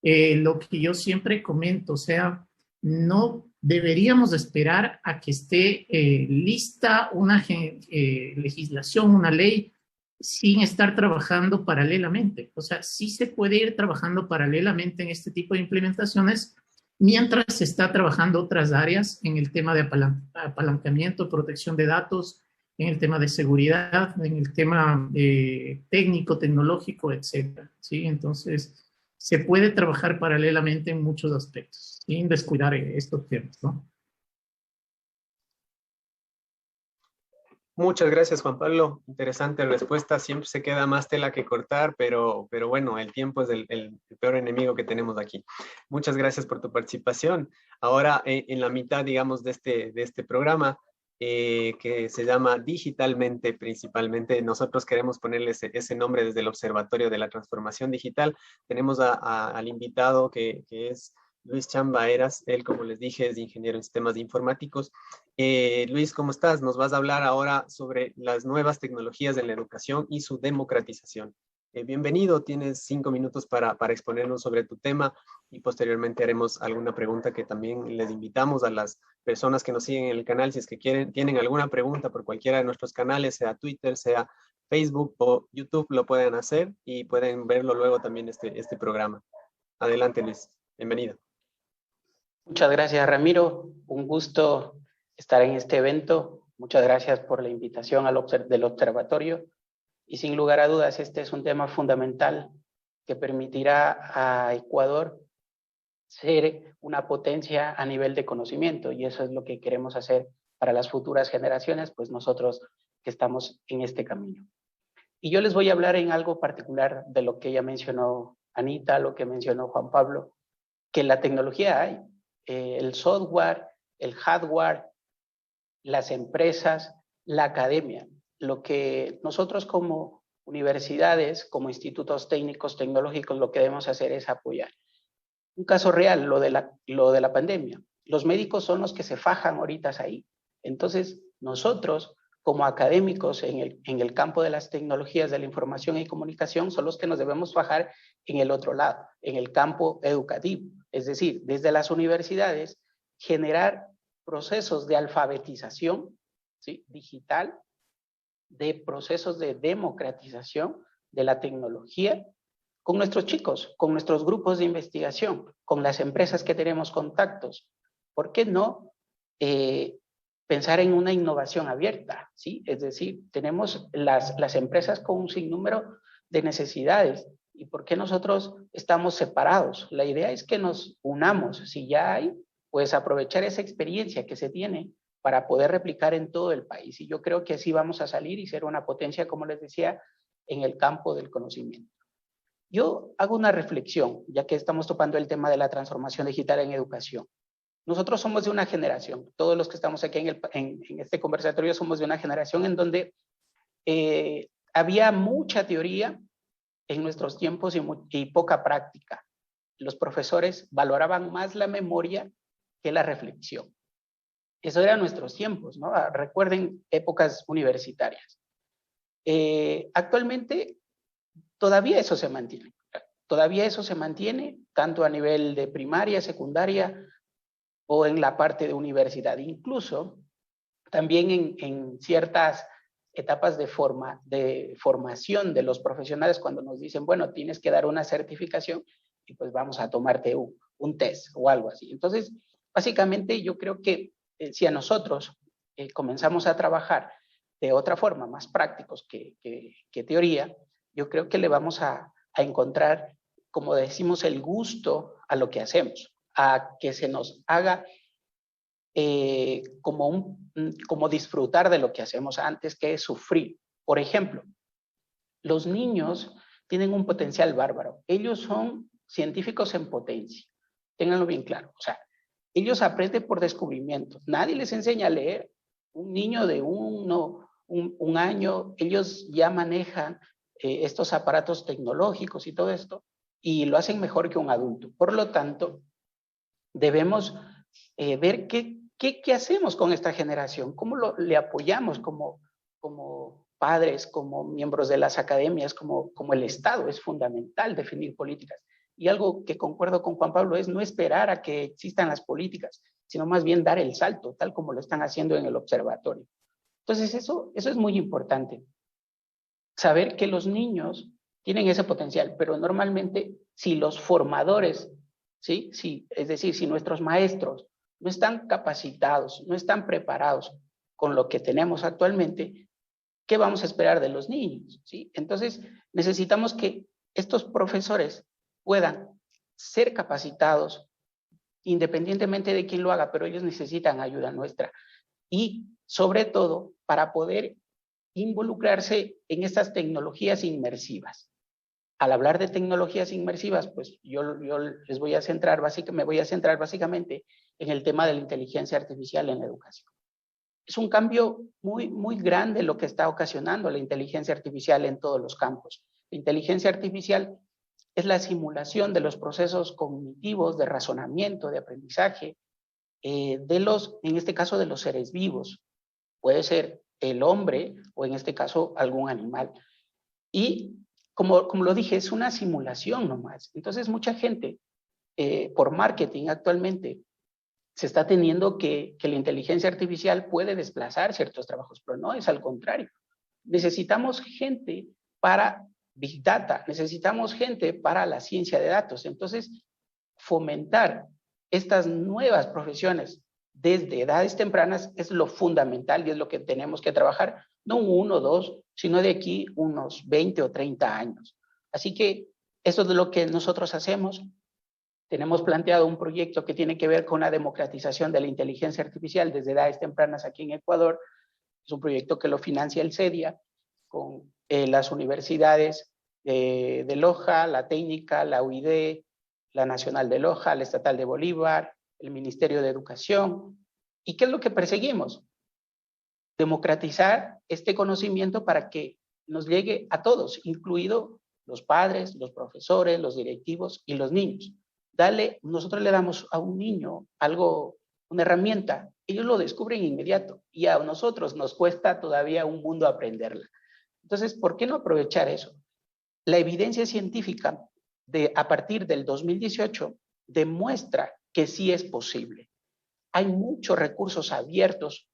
lo que yo siempre comento, o sea, no deberíamos esperar a que esté lista una legislación, una ley, sin estar trabajando paralelamente. O sea, sí se puede ir trabajando paralelamente en este tipo de implementaciones mientras se está trabajando otras áreas en el tema de apalancamiento, protección de datos, en el tema de seguridad, en el tema técnico, tecnológico, etcétera. ¿Sí? Entonces, se puede trabajar paralelamente en muchos aspectos, sin descuidar estos temas, ¿no? Muchas gracias, Juan Pablo. Interesante respuesta. Siempre se queda más tela que cortar, pero bueno, el tiempo es el peor enemigo que tenemos aquí. Muchas gracias por tu participación. Ahora, en la mitad, digamos, de este programa, que se llama Digitalmente, principalmente, nosotros queremos ponerle ese nombre desde el Observatorio de la Transformación Digital. Tenemos al invitado que es Luis Chamba Eras. Él, como les dije, es ingeniero en sistemas informáticos. Luis, ¿cómo estás? Nos vas a hablar ahora sobre las nuevas tecnologías de la educación y su democratización. Bienvenido, tienes 5 minutos para exponernos sobre tu tema y posteriormente haremos alguna pregunta que también les invitamos a las personas que nos siguen en el canal. Si es que tienen alguna pregunta por cualquiera de nuestros canales, sea Twitter, sea Facebook o YouTube, lo pueden hacer y pueden verlo luego también este programa. Adelante, Luis. Bienvenido. Muchas gracias, Ramiro. Un gusto estar en este evento. Muchas gracias por la invitación del observatorio. Y sin lugar a dudas, este es un tema fundamental que permitirá a Ecuador ser una potencia a nivel de conocimiento. Y eso es lo que queremos hacer para las futuras generaciones, pues nosotros que estamos en este camino. Y yo les voy a hablar en algo particular de lo que ya mencionó Anita, lo que mencionó Juan Pablo, que la tecnología hay. El software, el hardware, las empresas, la academia. Lo que nosotros como universidades, como institutos técnicos, tecnológicos, lo que debemos hacer es apoyar. Un caso real, lo de la pandemia. Los médicos son los que se fajan ahorita ahí. Entonces, nosotros como académicos en el campo de las tecnologías de la información y comunicación son los que nos debemos fajar en el otro lado, en el campo educativo. Es decir, desde las universidades, generar procesos de alfabetización, ¿sí?, digital, de procesos de democratización de la tecnología con nuestros chicos, con nuestros grupos de investigación, con las empresas que tenemos contactos. ¿Por qué no pensar en una innovación abierta? ¿Sí? Es decir, tenemos las empresas con un sinnúmero de necesidades. ¿Y por qué nosotros estamos separados? La idea es que nos unamos. Si ya hay, pues aprovechar esa experiencia que se tiene para poder replicar en todo el país. Y yo creo que así vamos a salir y ser una potencia, como les decía, en el campo del conocimiento. Yo hago una reflexión, ya que estamos topando el tema de la transformación digital en educación. Nosotros somos de una generación, todos los que estamos aquí en este conversatorio somos de una generación en donde había mucha teoría en nuestros tiempos y poca práctica. Los profesores valoraban más la memoria que la reflexión. Eso eran nuestros tiempos, ¿no? Recuerden épocas universitarias. Actualmente todavía eso se mantiene. Todavía eso se mantiene, tanto a nivel de primaria, secundaria o en la parte de universidad. Incluso también en ciertas etapas de formación de los profesionales, cuando nos dicen, bueno, tienes que dar una certificación y pues vamos a tomarte un test o algo así. Entonces, Básicamente, yo creo que si a nosotros comenzamos a trabajar de otra forma, más prácticos que teoría, yo creo que le vamos a encontrar, como decimos, el gusto a lo que hacemos, a que se nos haga como disfrutar de lo que hacemos antes que sufrir. Por ejemplo, los niños tienen un potencial bárbaro. Ellos son científicos en potencia. Ténganlo bien claro. O sea, ellos aprenden por descubrimiento. Nadie les enseña a leer. Un niño de un año, ellos ya manejan estos aparatos tecnológicos y todo esto, y lo hacen mejor que un adulto. Por lo tanto, debemos ver qué hacemos con esta generación, cómo le apoyamos como padres, como miembros de las academias, como el Estado. Es fundamental definir políticas. Y algo que concuerdo con Juan Pablo es no esperar a que existan las políticas, sino más bien dar el salto, tal como lo están haciendo en el observatorio. Entonces, eso es muy importante. Saber que los niños tienen ese potencial, pero normalmente si los formadores, ¿sí? Es decir, si nuestros maestros no están capacitados, no están preparados con lo que tenemos actualmente, ¿qué vamos a esperar de los niños? ¿Sí? Entonces, necesitamos que estos profesores puedan ser capacitados independientemente de quién lo haga, pero ellos necesitan ayuda nuestra. Y sobre todo, para poder involucrarse en estas tecnologías inmersivas. Al hablar de tecnologías inmersivas, pues yo me voy a centrar básicamente en el tema de la inteligencia artificial en la educación. Es un cambio muy, muy grande lo que está ocasionando la inteligencia artificial en todos los campos. La inteligencia artificial es la simulación de los procesos cognitivos, de razonamiento, de aprendizaje, en este caso, de los seres vivos. Puede ser el hombre o en este caso algún animal. Y como lo dije, es una simulación nomás. Entonces mucha gente por marketing actualmente se está teniendo que la inteligencia artificial puede desplazar ciertos trabajos, pero no, es al contrario. Necesitamos gente para Big Data, necesitamos gente para la ciencia de datos. Entonces, fomentar estas nuevas profesiones desde edades tempranas es lo fundamental y es lo que tenemos que trabajar, no 1 o 2, sino de aquí unos 20 o 30 años. Así que eso es lo que nosotros hacemos. Tenemos planteado un proyecto que tiene que ver con la democratización de la inteligencia artificial desde edades tempranas aquí en Ecuador. Es un proyecto que lo financia el CEDIA con las universidades de Loja, la Técnica, la UID, la Nacional de Loja, la Estatal de Bolívar, el Ministerio de Educación. ¿Y qué es lo que perseguimos? Democratizar este conocimiento para que nos llegue a todos, incluido los padres, los profesores, los directivos y los niños. Nosotros le damos a un niño algo, una herramienta, ellos lo descubren inmediato y a nosotros nos cuesta todavía un mundo aprenderla. Entonces, ¿por qué no aprovechar eso? La evidencia científica a partir del 2018 demuestra que sí es posible. Hay muchos recursos abiertos,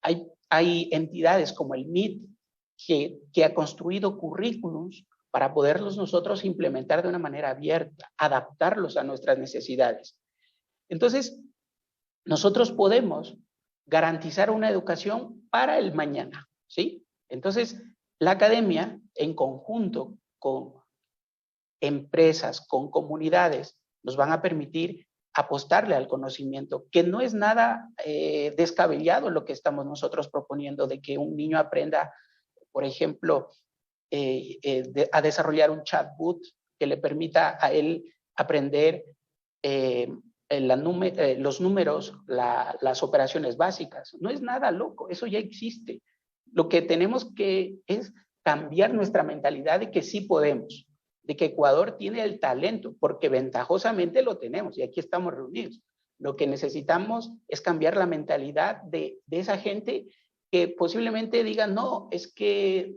hay entidades como el MIT que ha construido currículums para poderlos nosotros implementar de una manera abierta, adaptarlos a nuestras necesidades. Entonces, nosotros podemos garantizar una educación para el mañana, ¿sí? Entonces, la academia, en conjunto con empresas, con comunidades, nos van a permitir apostarle al conocimiento, que no es nada descabellado lo que estamos nosotros proponiendo, de que un niño aprenda, por ejemplo, a desarrollar un chatbot que le permita a él aprender los números, las operaciones básicas. No es nada loco, eso ya existe. Lo que tenemos que es cambiar nuestra mentalidad de que sí podemos, de que Ecuador tiene el talento, porque ventajosamente lo tenemos y aquí estamos reunidos. Lo que necesitamos es cambiar la mentalidad de esa gente que posiblemente digan, no, es que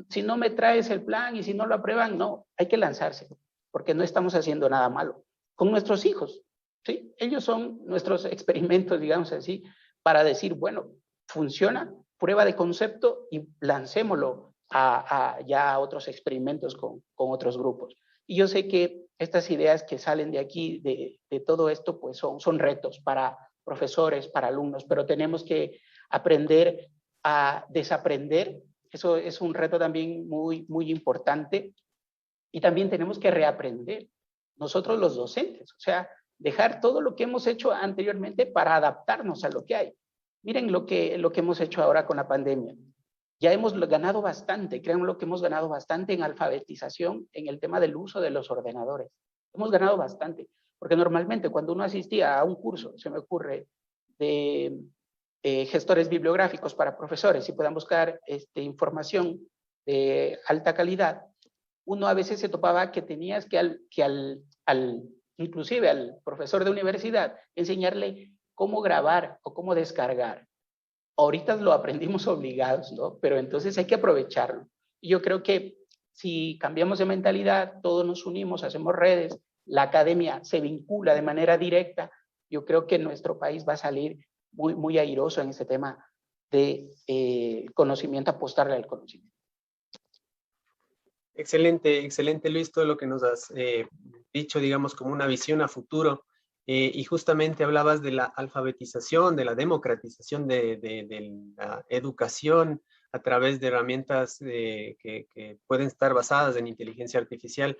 si no me traes el plan y si no lo aprueban, no, hay que lanzarse, porque no estamos haciendo nada malo. Con nuestros hijos, ¿sí? Ellos son nuestros experimentos, digamos así, para decir, bueno, funciona, prueba de concepto y lancémoslo ya a otros experimentos con otros grupos. Y yo sé que estas ideas que salen de aquí, de todo esto, pues son retos para profesores, para alumnos, pero tenemos que aprender a desaprender. Eso es un reto también muy, muy importante. Y también tenemos que reaprender, nosotros los docentes, o sea, dejar todo lo que hemos hecho anteriormente para adaptarnos a lo que hay. Miren lo que hemos hecho ahora con la pandemia. Ya hemos ganado bastante, créanme lo que hemos ganado bastante en alfabetización, en el tema del uso de los ordenadores. Hemos ganado bastante, porque normalmente cuando uno asistía a un curso, se me ocurre, de gestores bibliográficos para profesores y puedan buscar información de alta calidad, uno a veces se topaba que tenías inclusive al profesor de universidad, enseñarle cómo grabar o cómo descargar. Ahorita lo aprendimos obligados, ¿no? Pero entonces hay que aprovecharlo. Y yo creo que si cambiamos de mentalidad, todos nos unimos, hacemos redes, la academia se vincula de manera directa, yo creo que nuestro país va a salir muy, muy airoso en ese tema de conocimiento, apostarle al conocimiento. Excelente, excelente Luis, todo lo que nos has dicho, digamos, como una visión a futuro. Y justamente hablabas de la alfabetización, de la democratización de la educación a través de herramientas que pueden estar basadas en inteligencia artificial.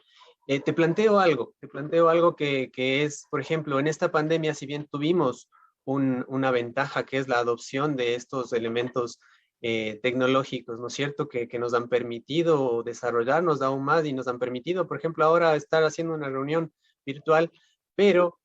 Te planteo algo que es, por ejemplo, en esta pandemia, si bien tuvimos una ventaja que es la adopción de estos elementos tecnológicos, ¿no es cierto?, que nos han permitido desarrollarnos aún más y nos han permitido, por ejemplo, ahora estar haciendo una reunión virtual, pero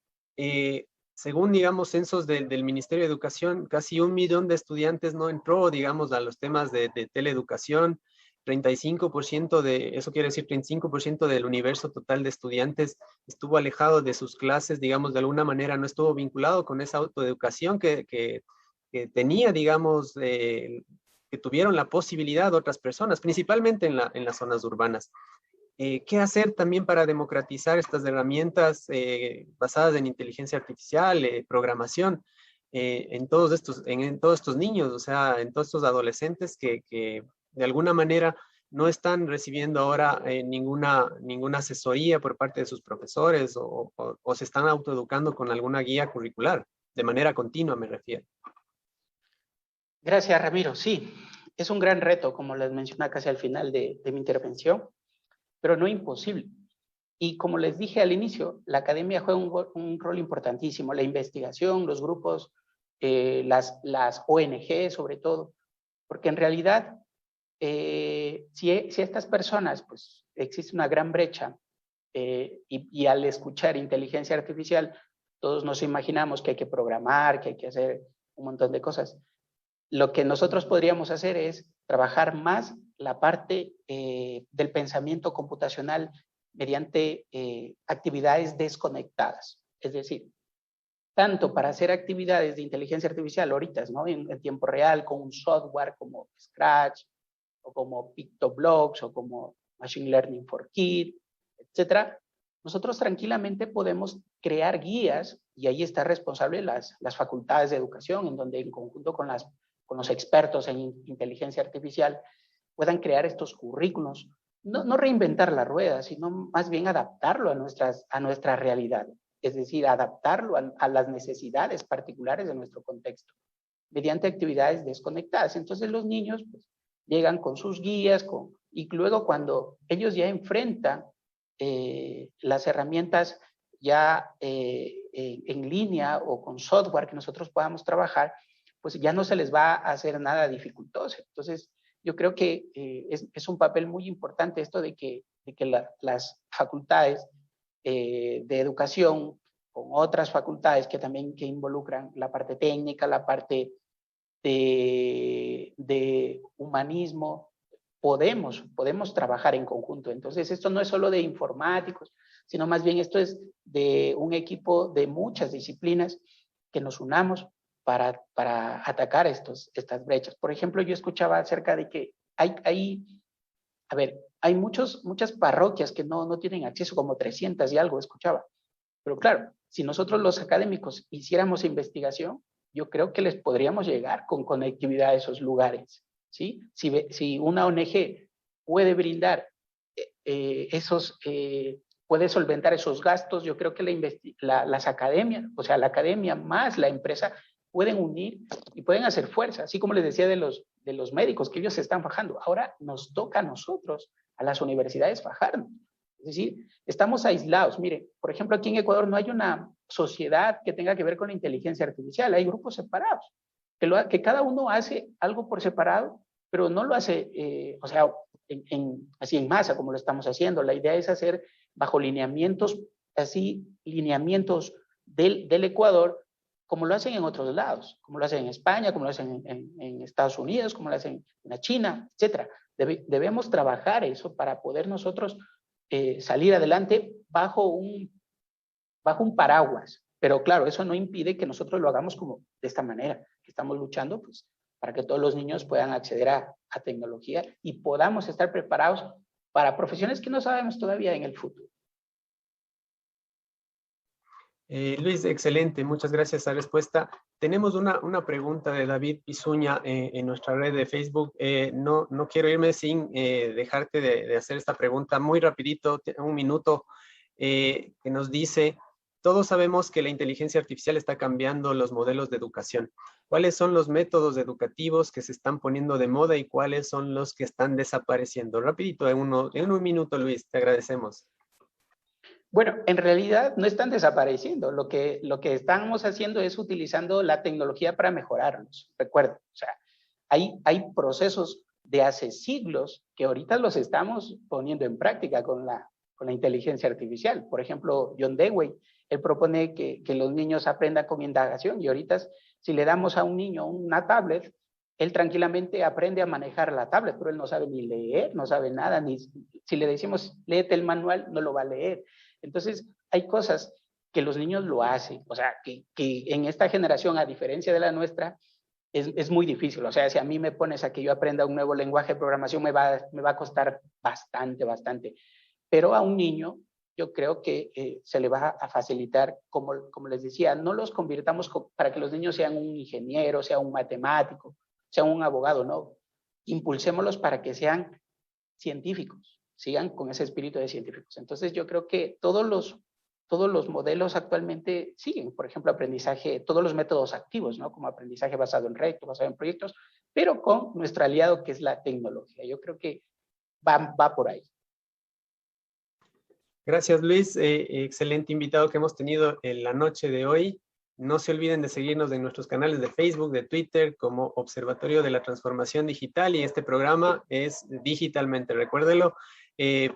según, digamos, censos del Ministerio de Educación, casi 1 millón de estudiantes no entró, digamos, a los temas de teleeducación. 35% eso quiere decir 35% del universo total de estudiantes estuvo alejado de sus clases, digamos, de alguna manera no estuvo vinculado con esa autoeducación que tenía, digamos, que tuvieron la posibilidad otras personas, principalmente en las zonas urbanas. ¿Qué hacer también para democratizar estas herramientas basadas en inteligencia artificial, programación, en todos estos niños, o sea, en todos estos adolescentes que de alguna manera no están recibiendo ahora ninguna asesoría por parte de sus profesores o se están autoeducando con alguna guía curricular, de manera continua me refiero? Gracias, Ramiro. Sí, es un gran reto, como les mencioné casi al final de mi intervención, pero no imposible. Y como les dije al inicio, la academia juega un rol importantísimo, la investigación, los grupos, las ONG sobre todo, porque en realidad, si estas personas, pues existe una gran brecha, y al escuchar inteligencia artificial, todos nos imaginamos que hay que programar, que hay que hacer un montón de cosas. Lo que nosotros podríamos hacer es trabajar más la parte del pensamiento computacional mediante actividades desconectadas. Es decir, tanto para hacer actividades de inteligencia artificial ahorita, ¿no?, en tiempo real, con un software como Scratch, o como PictoBlocks, o como Machine Learning for Kids, etcétera. Nosotros tranquilamente podemos crear guías, y ahí está responsable las facultades de educación, en donde en conjunto con los expertos en inteligencia artificial puedan crear estos currículos, no reinventar la rueda, sino más bien adaptarlo a nuestra realidad, es decir, adaptarlo a las necesidades particulares de nuestro contexto, mediante actividades desconectadas. Entonces los niños pues, llegan con sus guías, y luego cuando ellos ya enfrentan las herramientas ya en línea o con software que nosotros podamos trabajar, pues ya no se les va a hacer nada dificultoso. Entonces, yo creo que es un papel muy importante esto de que las facultades de educación con otras facultades que también involucran la parte técnica, la parte de humanismo, podemos trabajar en conjunto. Entonces, esto no es solo de informáticos, sino más bien esto es de un equipo de muchas disciplinas que nos unamos para atacar estas brechas. Por ejemplo, yo escuchaba acerca de que hay muchas parroquias que no tienen acceso, como 300 y algo, escuchaba. Pero claro, si nosotros los académicos hiciéramos investigación, yo creo que les podríamos llegar con conectividad a esos lugares, ¿sí? Si una ONG puede brindar esos puede solventar esos gastos. Yo creo que las academias, o sea, la academia más la empresa pueden unir y pueden hacer fuerza, así como les decía de los médicos, que ellos se están fajando. Ahora nos toca a nosotros, a las universidades, fajarnos. Es decir, estamos aislados. Mire, por ejemplo, aquí en Ecuador no hay una sociedad que tenga que ver con la inteligencia artificial, hay grupos separados, que cada uno hace algo por separado, pero no lo hace, o sea, así en masa como lo estamos haciendo. La idea es hacer bajo lineamientos, así, lineamientos del Ecuador, como lo hacen en otros lados, como lo hacen en España, como lo hacen en Estados Unidos, como lo hacen en la China, etc. Debemos trabajar eso para poder nosotros salir adelante bajo un paraguas. Pero claro, eso no impide que nosotros lo hagamos como de esta manera, que estamos luchando pues, para que todos los niños puedan acceder a tecnología y podamos estar preparados para profesiones que no sabemos todavía en el futuro. Luis, excelente, muchas gracias a esa respuesta. Tenemos una pregunta de David Pizuña en nuestra red de Facebook. No quiero irme sin dejarte de hacer esta pregunta muy rapidito, un minuto, que nos dice: todos sabemos que la inteligencia artificial está cambiando los modelos de educación. ¿Cuáles son los métodos educativos que se están poniendo de moda y cuáles son los que están desapareciendo? Rapidito, en un minuto, Luis, te agradecemos. Bueno, en realidad no están desapareciendo. Lo que estamos haciendo es utilizando la tecnología para mejorarlos. Recuerden, o sea, hay procesos de hace siglos que ahorita los estamos poniendo en práctica con la inteligencia artificial. Por ejemplo, John Dewey, él propone que los niños aprendan con indagación, y ahorita si le damos a un niño una tablet, él tranquilamente aprende a manejar la tablet, pero él no sabe ni leer, no sabe nada, ni si le decimos léete el manual, no lo va a leer. Entonces, hay cosas que los niños lo hacen, o sea, que en esta generación, a diferencia de la nuestra, es muy difícil. O sea, si a mí me pones a que yo aprenda un nuevo lenguaje de programación, me va a costar bastante. Pero a un niño, yo creo que se le va a facilitar, como les decía, no los convirtamos para que los niños sean un ingeniero, sean un matemático, sean un abogado, no. Impulsémoslos para que sean científicos, sigan con ese espíritu de científicos. Entonces yo creo que todos los modelos actualmente siguen, por ejemplo, aprendizaje, todos los métodos activos, ¿no? Como aprendizaje basado en retos, basado en proyectos, pero con nuestro aliado que es la tecnología. Yo creo que va por ahí. Gracias, Luis. Excelente invitado que hemos tenido en la noche de hoy. No se olviden de seguirnos en nuestros canales de Facebook, de Twitter, como Observatorio de la Transformación Digital, y este programa es digitalmente, recuérdelo,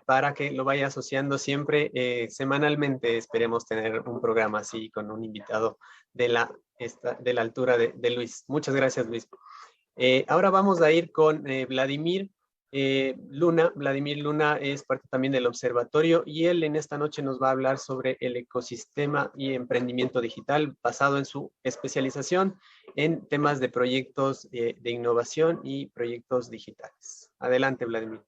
para que lo vaya asociando siempre. Semanalmente esperemos tener un programa así con un invitado de la altura de Luis. Muchas gracias, Luis. Ahora vamos a ir con Vladimir Luna. Vladimir Luna es parte también del observatorio y él en esta noche nos va a hablar sobre el ecosistema y emprendimiento digital basado en su especialización en temas de proyectos de innovación y proyectos digitales. Adelante, Vladimir.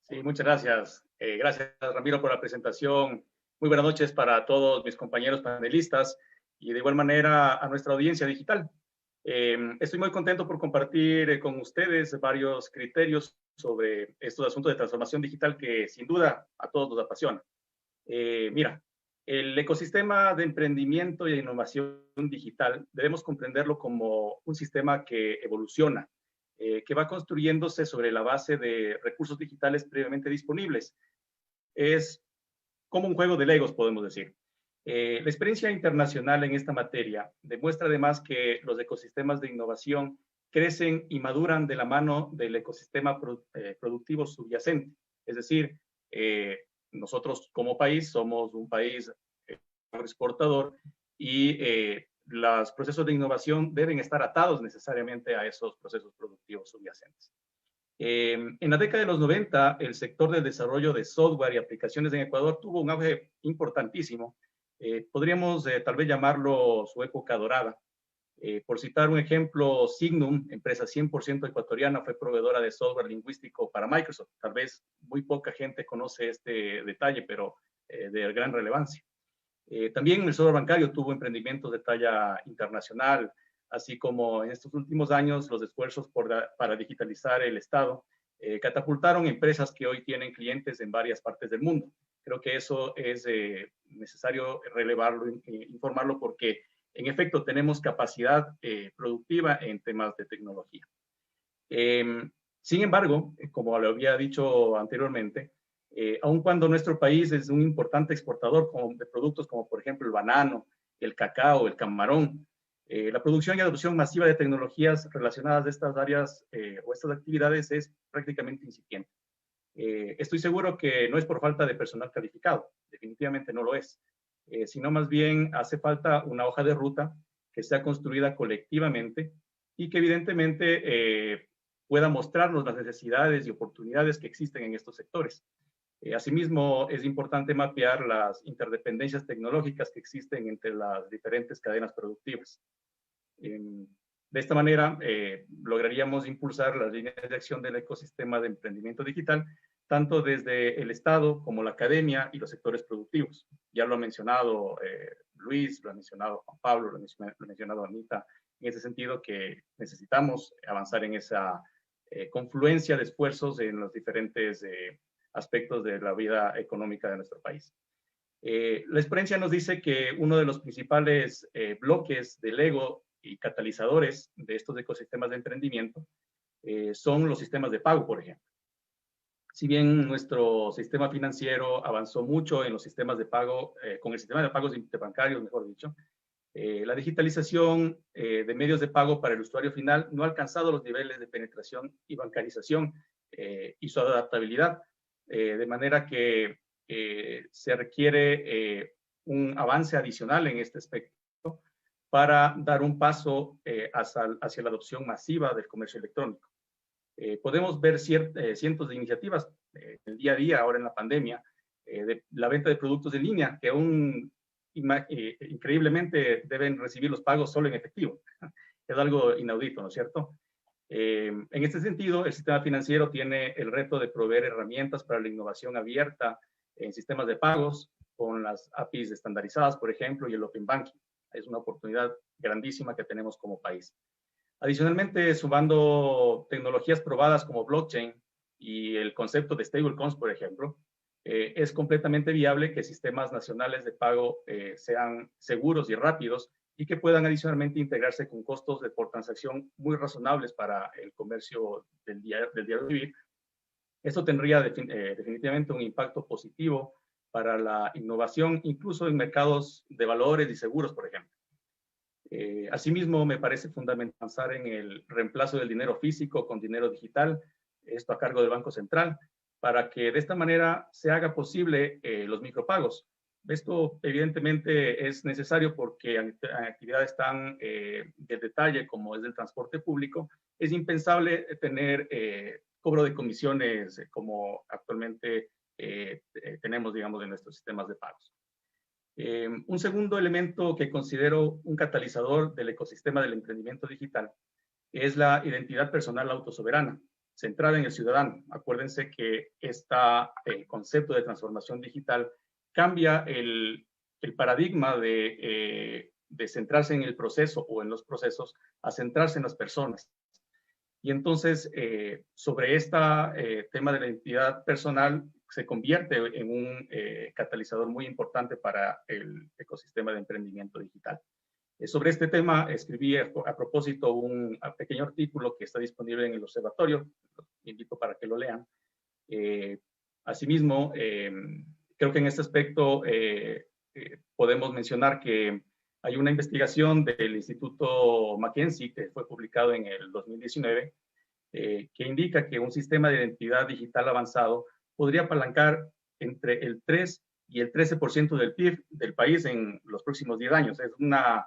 Sí, muchas gracias. Gracias, Ramiro, por la presentación. Muy buenas noches para todos mis compañeros panelistas y de igual manera a nuestra audiencia digital. Estoy muy contento por compartir con ustedes varios criterios sobre estos asuntos de transformación digital que sin duda a todos nos apasiona. Mira, el ecosistema de emprendimiento y de innovación digital debemos comprenderlo como un sistema que evoluciona, que va construyéndose sobre la base de recursos digitales previamente disponibles. Es como un juego de Legos, podemos decir. La experiencia internacional en esta materia demuestra además que los ecosistemas de innovación crecen y maduran de la mano del ecosistema productivo subyacente. Es decir, nosotros como país somos un país exportador y los procesos de innovación deben estar atados necesariamente a esos procesos productivos subyacentes. En la década de los 90, el sector del desarrollo de software y aplicaciones en Ecuador tuvo un auge importantísimo. Podríamos tal vez llamarlo su época dorada. Por citar un ejemplo, Signum, empresa 100% ecuatoriana, fue proveedora de software lingüístico para Microsoft. Tal vez muy poca gente conoce este detalle, pero de gran relevancia. También el software bancario tuvo emprendimientos de talla internacional, así como en estos últimos años los esfuerzos para digitalizar el Estado catapultaron empresas que hoy tienen clientes en varias partes del mundo. Creo que eso es necesario relevarlo, informarlo, porque en efecto tenemos capacidad productiva en temas de tecnología. Sin embargo, como lo había dicho anteriormente, aun cuando nuestro país es un importante exportador de productos como por ejemplo el banano, el cacao, el camarón, la producción y adopción masiva de tecnologías relacionadas a estas áreas o estas actividades es prácticamente incipiente. Estoy seguro que no es por falta de personal calificado, definitivamente no lo es, sino más bien hace falta una hoja de ruta que sea construida colectivamente y que evidentemente pueda mostrarnos las necesidades y oportunidades que existen en estos sectores. Asimismo, es importante mapear las interdependencias tecnológicas que existen entre las diferentes cadenas productivas. De esta manera, lograríamos impulsar las líneas de acción del ecosistema de emprendimiento digital, tanto desde el Estado como la academia y los sectores productivos. Ya lo ha mencionado Luis, lo ha mencionado Juan Pablo, lo ha mencionado Anita, en ese sentido que necesitamos avanzar en esa confluencia de esfuerzos en los diferentes aspectos de la vida económica de nuestro país. La experiencia nos dice que uno de los principales bloques del Lego y catalizadores de estos ecosistemas de emprendimiento son los sistemas de pago, por ejemplo. Si bien nuestro sistema financiero avanzó mucho en los sistemas de pago, con el sistema de pagos interbancarios, mejor dicho, la digitalización de medios de pago para el usuario final no ha alcanzado los niveles de penetración y bancarización y su adaptabilidad, de manera que se requiere un avance adicional en este aspecto para dar un paso hacia la adopción masiva del comercio electrónico. Podemos ver cientos de iniciativas el día a día, ahora en la pandemia, de la venta de productos en línea, que aún increíblemente deben recibir los pagos solo en efectivo. Es algo inaudito, ¿no es cierto? En este sentido, el sistema financiero tiene el reto de proveer herramientas para la innovación abierta en sistemas de pagos, con las APIs estandarizadas, por ejemplo, y el Open Banking. Es una oportunidad grandísima que tenemos como país. Adicionalmente, sumando tecnologías probadas como blockchain y el concepto de stablecoins, por ejemplo, es completamente viable que sistemas nacionales de pago sean seguros y rápidos y que puedan adicionalmente integrarse con costos por transacción muy razonables para el comercio del diario vivir. Esto tendría definitivamente un impacto positivo para la innovación, incluso en mercados de valores y seguros, por ejemplo. Asimismo, me parece fundamental avanzar en el reemplazo del dinero físico con dinero digital, esto a cargo del Banco Central, para que de esta manera se haga posible los micropagos. Esto evidentemente es necesario porque en actividades tan de detalle como es el transporte público, es impensable tener cobro de comisiones como actualmente tenemos, digamos, en nuestros sistemas de pagos. Un segundo elemento que considero un catalizador del ecosistema del emprendimiento digital es la identidad personal autosoberana, centrada en el ciudadano. Acuérdense que este concepto de transformación digital cambia el paradigma de centrarse en el proceso o en los procesos a centrarse en las personas. Y entonces, sobre este tema de la identidad personal, se convierte en un catalizador muy importante para el ecosistema de emprendimiento digital. Sobre este tema escribí a propósito un pequeño artículo que está disponible en el observatorio, los invito para que lo lean. Asimismo, creo que en este aspecto podemos mencionar que hay una investigación del Instituto McKinsey que fue publicado en el 2019 que indica que un sistema de identidad digital avanzado podría apalancar entre el 3 y el 13% del PIB del país en los próximos 10 años. Es una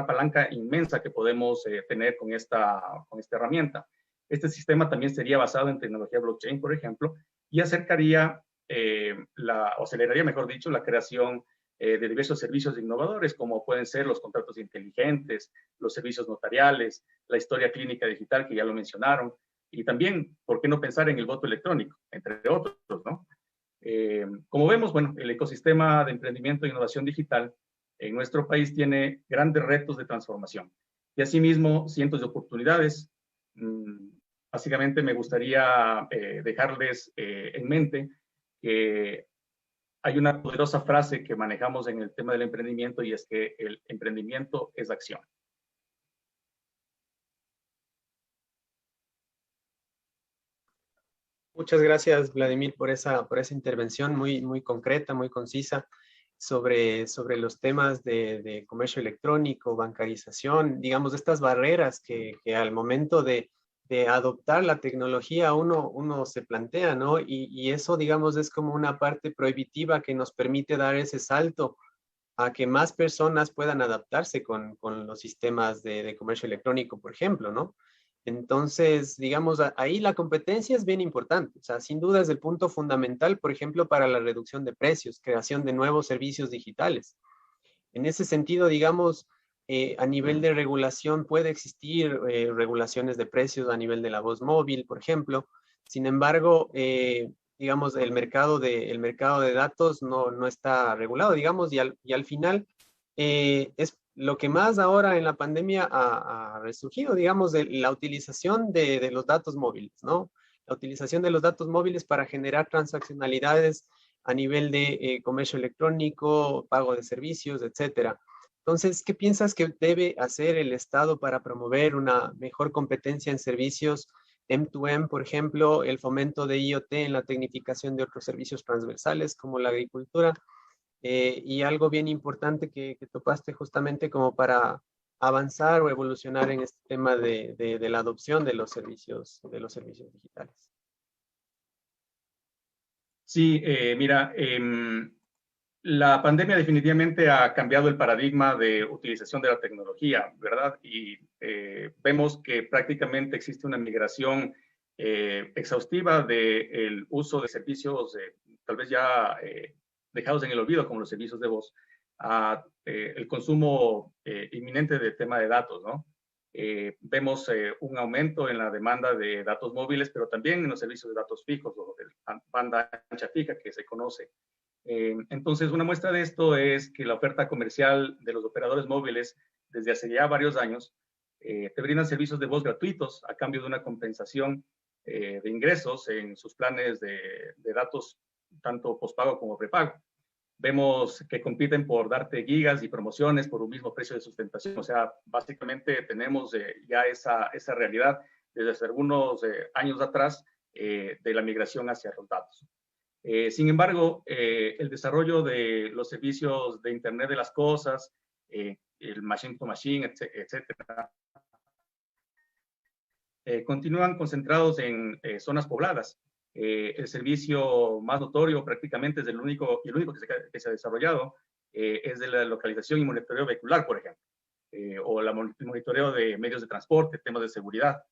palanca inmensa que podemos tener con esta herramienta. Este sistema también sería basado en tecnología blockchain, por ejemplo, y acercaría o aceleraría, mejor dicho, la creación de diversos servicios innovadores, como pueden ser los contratos inteligentes, los servicios notariales, la historia clínica digital, que ya lo mencionaron, y también, ¿por qué no pensar en el voto electrónico? Entre otros, ¿no? Como vemos, bueno, el ecosistema de emprendimiento e innovación digital en nuestro país tiene grandes retos de transformación y asimismo cientos de oportunidades. Básicamente me gustaría dejarles en mente que hay una poderosa frase que manejamos en el tema del emprendimiento y es que el emprendimiento es acción. Muchas gracias, Vladimir, por esa intervención muy concreta, muy concisa sobre los temas de comercio electrónico, bancarización, digamos, estas barreras que al momento de adoptar la tecnología uno se plantea, ¿no? Y eso, digamos, es como una parte prohibitiva que nos permite dar ese salto a que más personas puedan adaptarse con los sistemas de comercio electrónico, por ejemplo, ¿no? Entonces, digamos, ahí la competencia es bien importante. O sea, sin duda es el punto fundamental, por ejemplo, para la reducción de precios, creación de nuevos servicios digitales. En ese sentido, digamos, a nivel de regulación puede existir regulaciones de precios a nivel de la voz móvil, por ejemplo. Sin embargo, digamos, el mercado de datos no está regulado, digamos, y al final es lo que más ahora en la pandemia ha resurgido, digamos, de la utilización de los datos móviles, ¿no? La utilización de los datos móviles para generar transaccionalidades a nivel de comercio electrónico, pago de servicios, etcétera. Entonces, ¿qué piensas que debe hacer el Estado para promover una mejor competencia en servicios M2M, por ejemplo, el fomento de IoT en la tecnificación de otros servicios transversales como la agricultura? Y algo bien importante que topaste justamente como para avanzar o evolucionar en este tema de la adopción de los servicios digitales. Sí, mira, la pandemia definitivamente ha cambiado el paradigma de utilización de la tecnología, ¿verdad? Y vemos que prácticamente existe una migración exhaustiva del uso de servicios tal vez ya dejados en el olvido, como los servicios de voz, a el consumo inminente del tema de datos, ¿no? Vemos un aumento en la demanda de datos móviles, pero también en los servicios de datos fijos, o de banda ancha fija que se conoce. Entonces, una muestra de esto es que la oferta comercial de los operadores móviles desde hace ya varios años te brindan servicios de voz gratuitos a cambio de una compensación de ingresos en sus planes de datos, tanto pospago como prepago. Vemos que compiten por darte gigas y promociones por un mismo precio de sustentación. O sea, básicamente tenemos ya esa realidad desde hace algunos años atrás de la migración hacia los datos. Sin embargo, el desarrollo de los servicios de Internet de las Cosas, el Machine to Machine, etcétera, continúan concentrados en zonas pobladas. El servicio más notorio prácticamente es el único que se ha desarrollado, es de la localización y monitoreo vehicular, por ejemplo, o el monitoreo de medios de transporte, temas de seguridad.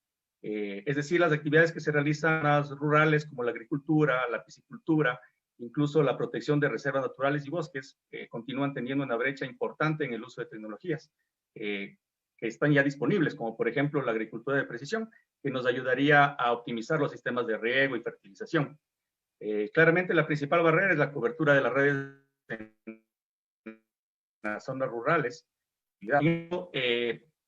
Es decir, las actividades que se realizan en las rurales como la agricultura, la piscicultura, incluso la protección de reservas naturales y bosques, continúan teniendo una brecha importante en el uso de tecnologías que están ya disponibles, como por ejemplo la agricultura de precisión, que nos ayudaría a optimizar los sistemas de riego y fertilización. Claramente la principal barrera es la cobertura de las redes en las zonas rurales.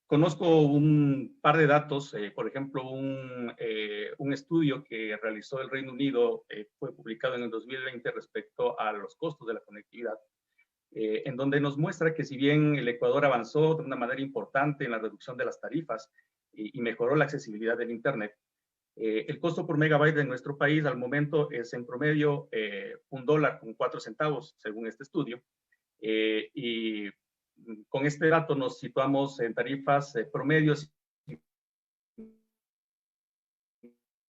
Conozco un par de datos, por ejemplo, un estudio que realizó el Reino Unido, fue publicado en el 2020 respecto a los costos de la conectividad, en donde nos muestra que si bien el Ecuador avanzó de una manera importante en la reducción de las tarifas y mejoró la accesibilidad del Internet, el costo por megabyte de nuestro país al momento es en promedio $1.04, según este estudio, y con este dato nos situamos en tarifas promedios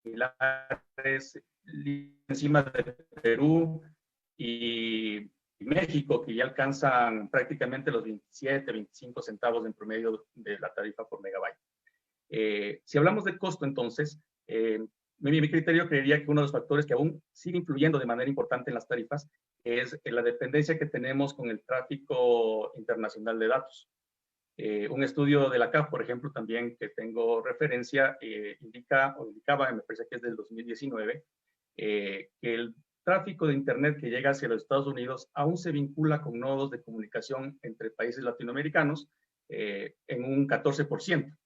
similares encima de Perú y México, que ya alcanzan prácticamente los 27, 25 centavos en promedio de la tarifa por megabyte. Si hablamos de costo, entonces, mi criterio creería que uno de los factores que aún sigue influyendo de manera importante en las tarifas es la dependencia que tenemos con el tráfico internacional de datos. Un estudio de la CAF, por ejemplo, también que tengo referencia, indicaba, me parece que es del 2019, que el tráfico de Internet que llega hacia los Estados Unidos aún se vincula con nodos de comunicación entre países latinoamericanos en un 14%.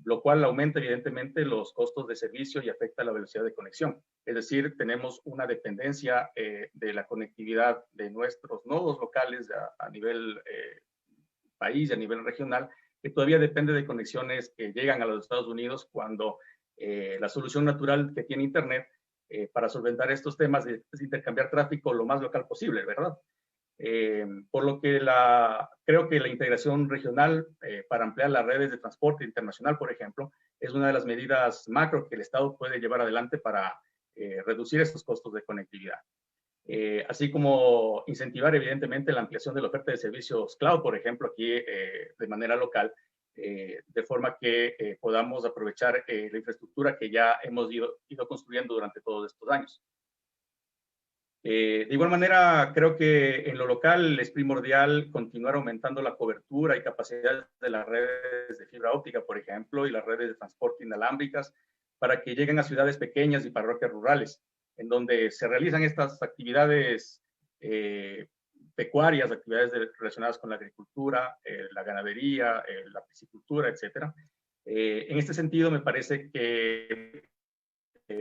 lo cual aumenta evidentemente los costos de servicio y afecta la velocidad de conexión. Es decir, tenemos una dependencia de la conectividad de nuestros nodos locales a nivel país y a nivel regional, que todavía depende de conexiones que llegan a los Estados Unidos, cuando la solución natural que tiene Internet para solventar estos temas es intercambiar tráfico lo más local posible, ¿verdad? Por lo que creo que la integración regional para ampliar las redes de transporte internacional, por ejemplo, es una de las medidas macro que el Estado puede llevar adelante para reducir estos costos de conectividad. Así como incentivar evidentemente la ampliación de la oferta de servicios cloud, por ejemplo, aquí de manera local, de forma que podamos aprovechar la infraestructura que ya hemos ido construyendo durante todos estos años. De igual manera, creo que en lo local es primordial continuar aumentando la cobertura y capacidad de las redes de fibra óptica, por ejemplo, y las redes de transporte inalámbricas, para que lleguen a ciudades pequeñas y parroquias rurales, en donde se realizan estas actividades pecuarias, actividades relacionadas con la agricultura, la ganadería, la piscicultura, etc. En este sentido, me parece que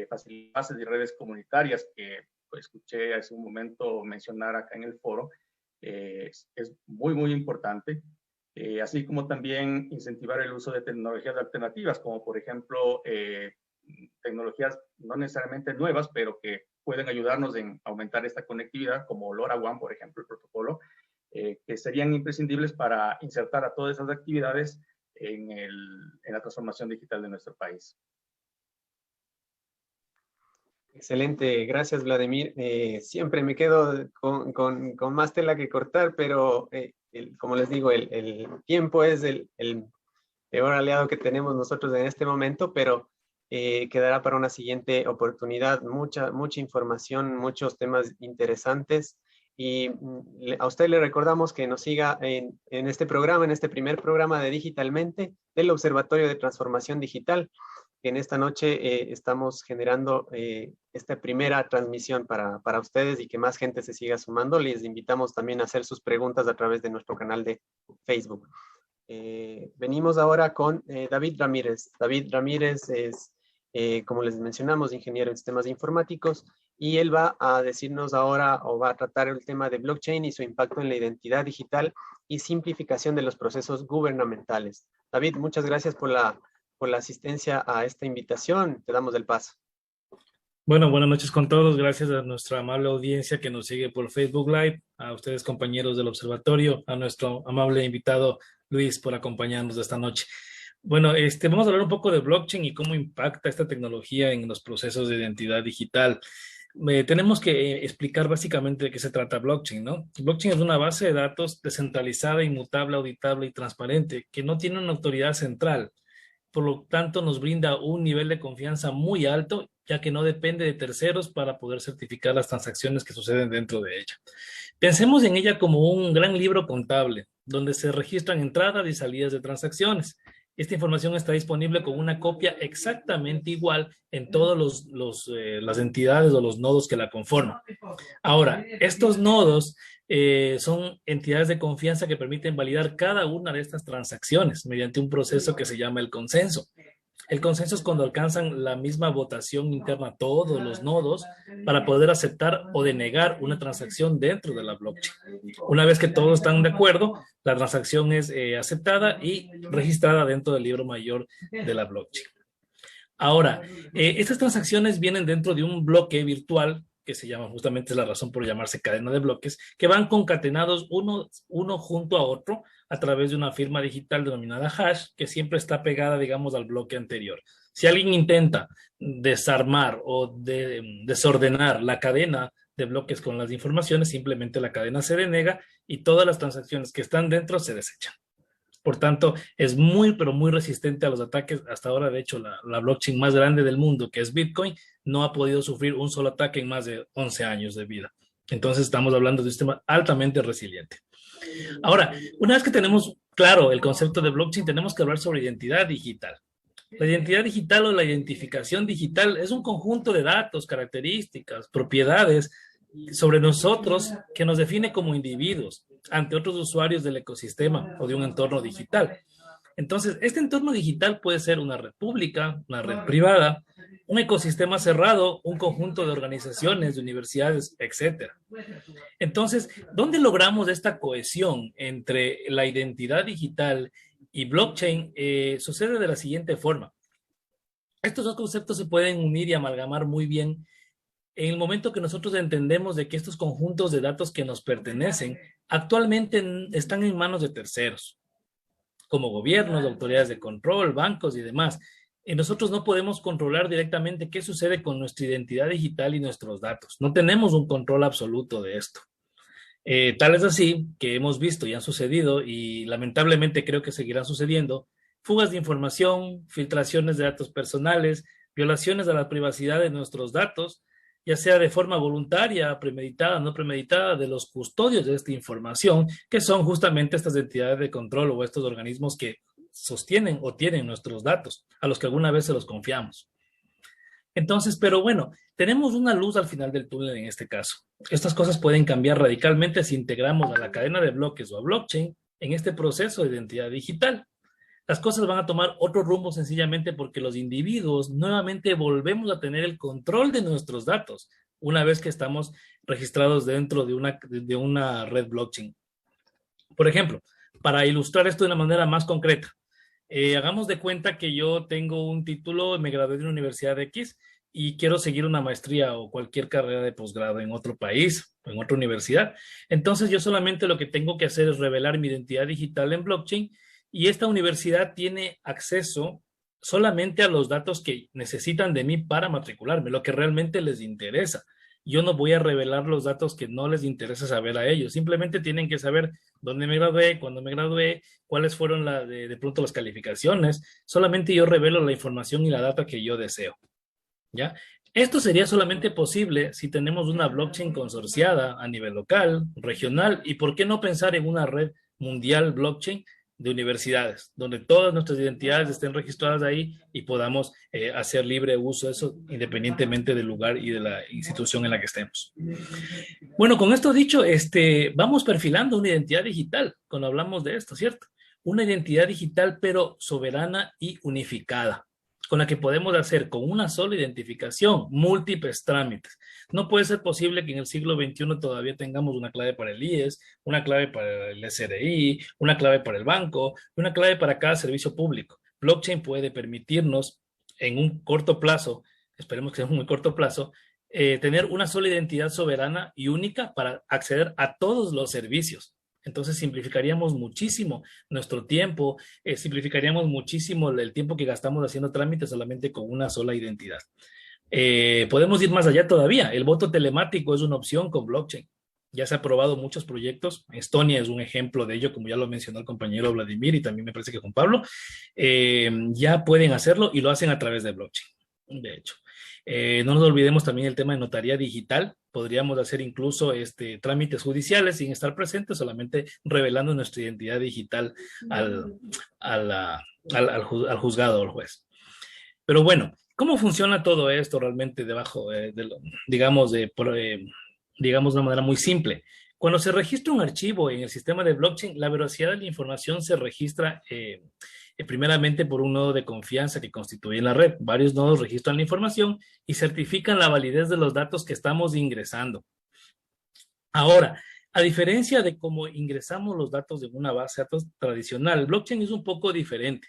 facilidades y redes comunitarias que escuché hace un momento mencionar acá en el foro, es muy, muy importante, así como también incentivar el uso de tecnologías alternativas, como por ejemplo tecnologías no necesariamente nuevas, pero que pueden ayudarnos en aumentar esta conectividad, como LoRaWAN, por ejemplo, el protocolo, que serían imprescindibles para insertar a todas esas actividades en la transformación digital de nuestro país. Excelente, gracias Vladimir. Siempre me quedo con más tela que cortar, pero como les digo, el tiempo es el peor aliado que tenemos nosotros en este momento, pero quedará para una siguiente oportunidad. Mucha información, muchos temas interesantes, y a usted le recordamos que nos siga en este programa, en este primer programa de Digitalmente del Observatorio de Transformación Digital. En esta noche estamos generando esta primera transmisión para ustedes, y que más gente se siga sumando. Les invitamos también a hacer sus preguntas a través de nuestro canal de Facebook. Venimos ahora con David Ramírez. David Ramírez es, como les mencionamos, ingeniero en sistemas informáticos, y él va a decirnos ahora, o va a tratar el tema de blockchain y su impacto en la identidad digital y simplificación de los procesos gubernamentales. David, muchas gracias por la asistencia a esta invitación. Te damos el paso. Bueno, buenas noches con todos. Gracias a nuestra amable audiencia que nos sigue por Facebook Live, a ustedes compañeros del observatorio, a nuestro amable invitado Luis por acompañarnos esta noche. Bueno, vamos a hablar un poco de blockchain y cómo impacta esta tecnología en los procesos de identidad digital. Tenemos que explicar básicamente de qué se trata blockchain, ¿no? Blockchain es una base de datos descentralizada, inmutable, auditable y transparente, que no tiene una autoridad central. Por lo tanto, nos brinda un nivel de confianza muy alto, ya que no depende de terceros para poder certificar las transacciones que suceden dentro de ella. Pensemos en ella como un gran libro contable, donde se registran entradas y salidas de transacciones. Esta información está disponible con una copia exactamente igual en todas las entidades o los nodos que la conforman. Ahora, estos nodos son entidades de confianza que permiten validar cada una de estas transacciones mediante un proceso que se llama el consenso. El consenso es cuando alcanzan la misma votación interna todos los nodos para poder aceptar o denegar una transacción dentro de la blockchain. Una vez que todos están de acuerdo, la transacción es aceptada y registrada dentro del libro mayor de la blockchain. Ahora, estas transacciones vienen dentro de un bloque virtual que se llama, justamente es la razón por llamarse cadena de bloques, que van concatenados uno junto a otro a través de una firma digital denominada hash, que siempre está pegada, digamos, al bloque anterior. Si alguien intenta desarmar o desordenar la cadena de bloques con las informaciones, simplemente la cadena se denega y todas las transacciones que están dentro se desechan. Por tanto, es muy, pero muy resistente a los ataques. Hasta ahora, de hecho, la blockchain más grande del mundo, que es Bitcoin, no ha podido sufrir un solo ataque en más de 11 años de vida. Entonces, estamos hablando de un sistema altamente resiliente. Ahora, una vez que tenemos claro el concepto de blockchain, tenemos que hablar sobre identidad digital. La identidad digital o la identificación digital es un conjunto de datos, características, propiedades sobre nosotros que nos define como individuos ante otros usuarios del ecosistema o de un entorno digital. Entonces, este entorno digital puede ser una red pública, una red privada, un ecosistema cerrado, un conjunto de organizaciones, de universidades, etc. Entonces, ¿dónde logramos esta cohesión entre la identidad digital y blockchain? Sucede de la siguiente forma. Estos dos conceptos se pueden unir y amalgamar muy bien en el momento que nosotros entendemos de que estos conjuntos de datos que nos pertenecen actualmente están en manos de terceros, como gobiernos, autoridades de control, bancos y demás. Y nosotros no podemos controlar directamente qué sucede con nuestra identidad digital y nuestros datos. No tenemos un control absoluto de esto. Tal es así que hemos visto y han sucedido, y lamentablemente creo que seguirán sucediendo, fugas de información, filtraciones de datos personales, violaciones a la privacidad de nuestros datos, ya sea de forma voluntaria, premeditada, no premeditada, de los custodios de esta información, que son justamente estas entidades de control o estos organismos que sostienen o tienen nuestros datos, a los que alguna vez se los confiamos. Entonces, pero bueno, tenemos una luz al final del túnel en este caso. Estas cosas pueden cambiar radicalmente si integramos a la cadena de bloques o a blockchain en este proceso de identidad digital. Las cosas van a tomar otro rumbo sencillamente porque los individuos nuevamente volvemos a tener el control de nuestros datos una vez que estamos registrados dentro de una red blockchain. Por ejemplo, para ilustrar esto de una manera más concreta, hagamos de cuenta que yo tengo un título, me gradué de una universidad X y quiero seguir una maestría o cualquier carrera de posgrado en otro país, en otra universidad. Entonces yo solamente lo que tengo que hacer es revelar mi identidad digital en blockchain, y esta universidad tiene acceso solamente a los datos que necesitan de mí para matricularme, lo que realmente les interesa. Yo no voy a revelar los datos que no les interesa saber a ellos. Simplemente tienen que saber dónde me gradué, cuándo me gradué, cuáles fueron de pronto las calificaciones. Solamente yo revelo la información y la data que yo deseo, ¿ya? Esto sería solamente posible si tenemos una blockchain consorciada a nivel local, regional, y por qué no pensar en una red mundial blockchain de universidades, donde todas nuestras identidades estén registradas ahí y podamos hacer libre uso de eso independientemente del lugar y de la institución en la que estemos. Bueno, con esto dicho, vamos perfilando una identidad digital cuando hablamos de esto, ¿cierto? Una identidad digital pero soberana y unificada, con la que podemos hacer con una sola identificación múltiples trámites. No puede ser posible que en el siglo XXI todavía tengamos una clave para el IES, una clave para el SRI, una clave para el banco, una clave para cada servicio público. Blockchain puede permitirnos en un corto plazo, esperemos que sea un muy corto plazo, tener una sola identidad soberana y única para acceder a todos los servicios. Entonces simplificaríamos muchísimo nuestro tiempo, simplificaríamos muchísimo el tiempo que gastamos haciendo trámites solamente con una sola identidad. Podemos ir más allá todavía. El voto telemático es una opción con blockchain. Ya se ha probado muchos proyectos. Estonia es un ejemplo de ello, como ya lo mencionó el compañero Vladimir y también me parece que Juan Pablo. Ya pueden hacerlo y lo hacen a través de blockchain, de hecho. No nos olvidemos también el tema de notaría digital. Podríamos hacer incluso trámites judiciales sin estar presentes, solamente revelando nuestra identidad digital al juzgado o al juez. Pero bueno, ¿cómo funciona todo esto realmente debajo digamos de una manera muy simple? Cuando se registra un archivo en el sistema de blockchain, la veracidad de la información se registra primeramente por un nodo de confianza que constituye la red. Varios nodos registran la información y certifican la validez de los datos que estamos ingresando. Ahora, a diferencia de cómo ingresamos los datos de una base de datos tradicional, blockchain es un poco diferente.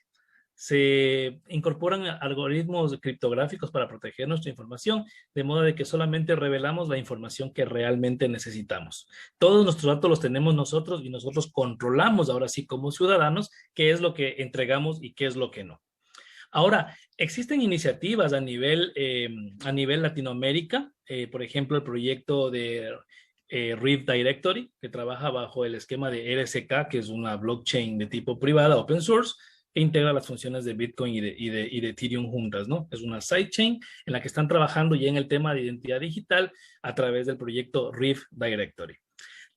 Se incorporan algoritmos criptográficos para proteger nuestra información, de modo de que solamente revelamos la información que realmente necesitamos. Todos nuestros datos los tenemos nosotros y nosotros controlamos ahora sí como ciudadanos qué es lo que entregamos y qué es lo que no. Ahora, existen iniciativas a nivel Latinoamérica, por ejemplo, el proyecto de Rift Directory, que trabaja bajo el esquema de RSK, que es una blockchain de tipo privada, open source, que integra las funciones de Bitcoin y de Ethereum juntas, ¿no? Es una sidechain en la que están trabajando ya en el tema de identidad digital a través del proyecto Rift Directory.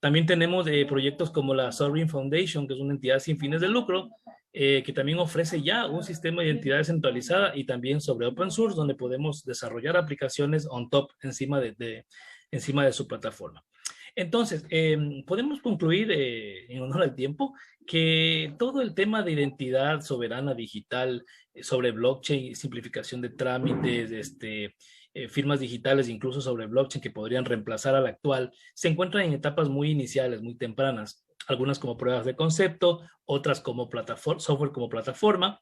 También tenemos proyectos como la Sovereign Foundation, que es una entidad sin fines de lucro, que también ofrece ya un sistema de identidad centralizada y también sobre open source, donde podemos desarrollar aplicaciones on top, encima de su plataforma. Entonces, podemos concluir, en honor al tiempo, que todo el tema de identidad soberana digital, sobre blockchain, simplificación de trámites, firmas digitales, incluso sobre blockchain que podrían reemplazar a la actual, se encuentran en etapas muy iniciales, muy tempranas, algunas como pruebas de concepto, otras como software como plataforma,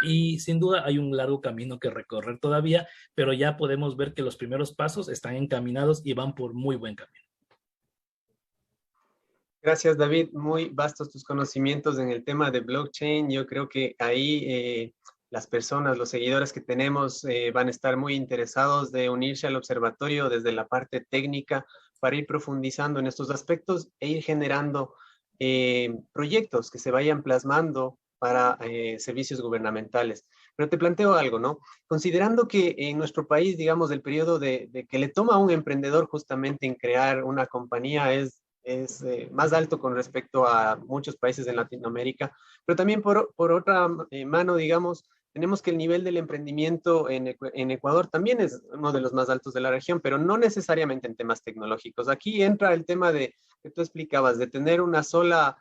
y sin duda hay un largo camino que recorrer todavía, pero ya podemos ver que los primeros pasos están encaminados y van por muy buen camino. Gracias, David. Muy vastos tus conocimientos en el tema de blockchain. Yo creo que ahí las personas, los seguidores que tenemos van a estar muy interesados de unirse al observatorio desde la parte técnica para ir profundizando en estos aspectos e ir generando proyectos que se vayan plasmando para servicios gubernamentales. Pero te planteo algo, ¿no? Considerando que en nuestro país, digamos, el periodo de que le toma a un emprendedor justamente en crear una compañía es más alto con respecto a muchos países en Latinoamérica, pero también por otra mano, digamos, tenemos que el nivel del emprendimiento en Ecuador también es uno de los más altos de la región, pero no necesariamente en temas tecnológicos. Aquí entra el tema que tú explicabas, de tener una sola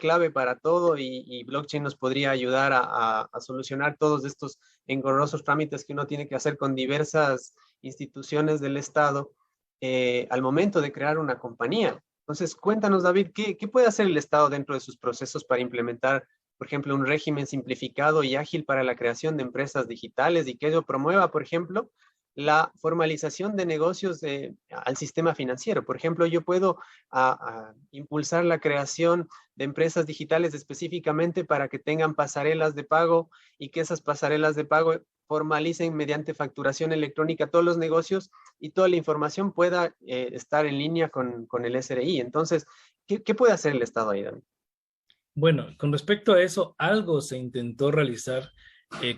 clave para todo y blockchain nos podría ayudar a solucionar todos estos engorrosos trámites que uno tiene que hacer con diversas instituciones del Estado al momento de crear una compañía. Entonces, cuéntanos, David, ¿qué puede hacer el Estado dentro de sus procesos para implementar, por ejemplo, un régimen simplificado y ágil para la creación de empresas digitales y que ello promueva, por ejemplo, la formalización de negocios al sistema financiero? Por ejemplo, yo puedo impulsar la creación de empresas digitales específicamente para que tengan pasarelas de pago y que esas pasarelas de pago formalicen mediante facturación electrónica todos los negocios y toda la información pueda estar en línea con el SRI. Entonces, ¿qué puede hacer el Estado ahí, David? Bueno, con respecto a eso, algo se intentó realizar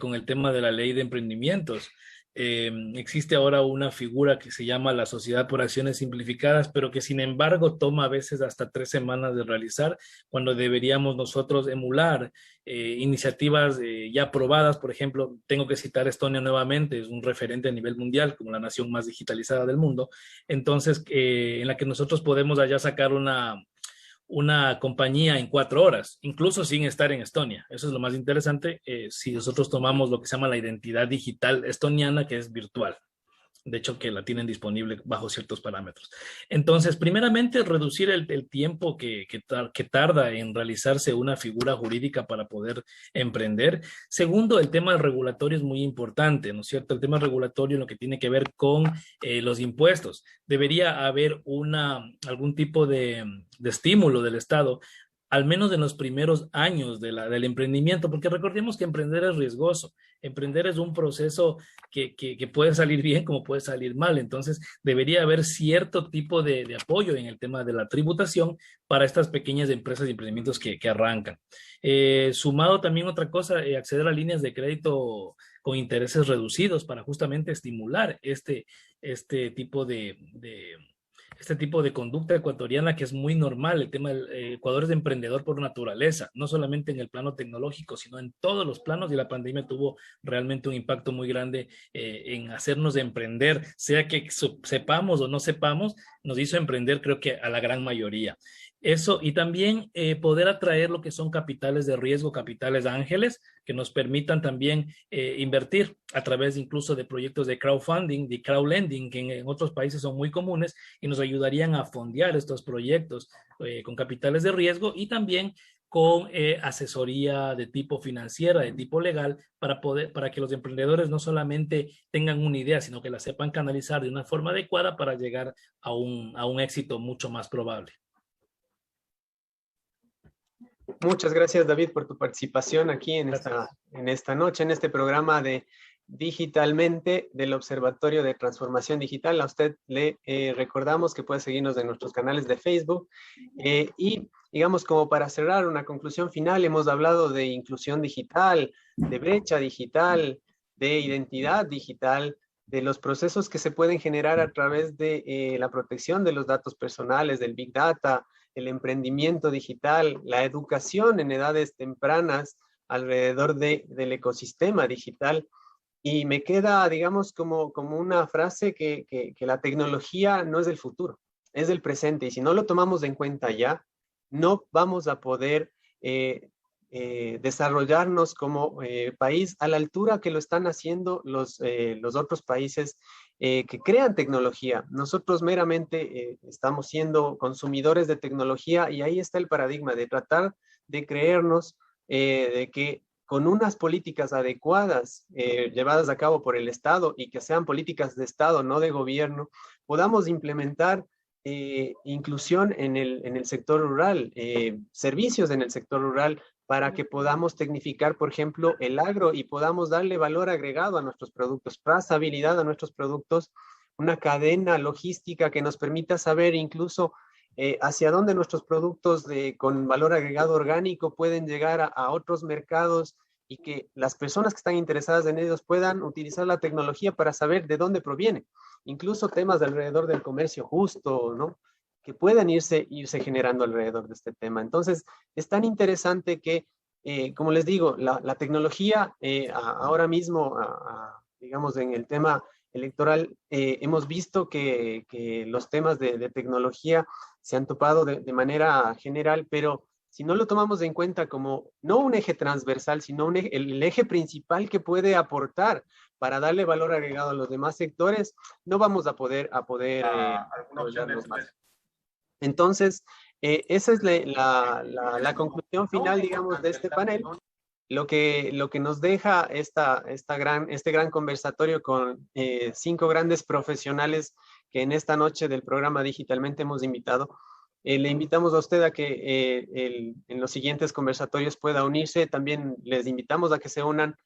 con el tema de la ley de emprendimientos. Existe ahora una figura que se llama la Sociedad por Acciones Simplificadas, pero que sin embargo toma a veces hasta 3 semanas de realizar, cuando deberíamos nosotros emular iniciativas ya aprobadas. Por ejemplo, tengo que citar Estonia nuevamente, es un referente a nivel mundial como la nación más digitalizada del mundo. Entonces, en la que nosotros podemos allá sacar una compañía en 4 horas, incluso sin estar en Estonia. Eso es lo más interesante si nosotros tomamos lo que se llama la identidad digital estoniana, que es virtual. De hecho, que la tienen disponible bajo ciertos parámetros. Entonces, primeramente, reducir el tiempo que tarda en realizarse una figura jurídica para poder emprender. Segundo, el tema regulatorio es muy importante, ¿no es cierto? El tema regulatorio en lo que tiene que ver con los impuestos. Debería haber algún tipo de estímulo del Estado, al menos en los primeros años del emprendimiento, porque recordemos que emprender es riesgoso. Emprender es un proceso que puede salir bien como puede salir mal. Entonces, debería haber cierto tipo de apoyo en el tema de la tributación para estas pequeñas empresas y emprendimientos que arrancan. Sumado también otra cosa, acceder a líneas de crédito con intereses reducidos para justamente estimular este tipo de conducta ecuatoriana, que es muy normal. El tema del Ecuador es de emprendedor por naturaleza, no solamente en el plano tecnológico, sino en todos los planos, y la pandemia tuvo realmente un impacto muy grande en hacernos emprender, sea que sepamos o no sepamos, nos hizo emprender, creo que a la gran mayoría. Eso, y también poder atraer lo que son capitales de riesgo, capitales ángeles, que nos permitan también invertir a través incluso de proyectos de crowdfunding, de crowdlending, que en otros países son muy comunes y nos ayudarían a fondear estos proyectos con capitales de riesgo y también con asesoría de tipo financiera, de tipo legal, para que los emprendedores no solamente tengan una idea, sino que la sepan canalizar de una forma adecuada para llegar a un éxito mucho más probable. Muchas gracias, David, por tu participación aquí en esta noche, en este programa de Digitalmente del Observatorio de Transformación Digital. A usted le recordamos que puede seguirnos en nuestros canales de Facebook y, digamos, como para cerrar una conclusión final, hemos hablado de inclusión digital, de brecha digital, de identidad digital, de los procesos que se pueden generar a través de la protección de los datos personales, del Big Data, el emprendimiento digital, la educación en edades tempranas alrededor del ecosistema digital. Y me queda, digamos, como una frase que la tecnología no es el futuro. es el presente, y si no lo tomamos en cuenta ya, no vamos a poder desarrollarnos como país a la altura que lo están haciendo los otros países que crean tecnología. Nosotros meramente estamos siendo consumidores de tecnología, y ahí está el paradigma de tratar de creernos de que con unas políticas adecuadas llevadas a cabo por el Estado, y que sean políticas de Estado, no de gobierno, podamos implementar inclusión en el sector rural, servicios en el sector rural, para que podamos tecnificar, por ejemplo, el agro, y podamos darle valor agregado a nuestros productos, trazabilidad a nuestros productos, una cadena logística que nos permita saber incluso hacia dónde nuestros productos con valor agregado orgánico pueden llegar a otros mercados, y que las personas que están interesadas en ellos puedan utilizar la tecnología para saber de dónde proviene. Incluso temas de alrededor del comercio justo, ¿no? Que puedan irse generando alrededor de este tema. Entonces, es tan interesante que, como les digo, la tecnología ahora mismo, digamos, en el tema electoral, hemos visto que los temas de tecnología se han topado de manera general, pero si no lo tomamos en cuenta como no un eje transversal, sino el eje principal que puede aportar para darle valor agregado a los demás sectores, no vamos a poder desarrollarnos más. Entonces, esa es la conclusión final, digamos, de este panel. Lo que nos deja este gran conversatorio con 5 grandes profesionales que en esta noche del programa Digitalmente hemos invitado. Le invitamos a usted a que en los siguientes conversatorios pueda unirse. También les invitamos a que se unan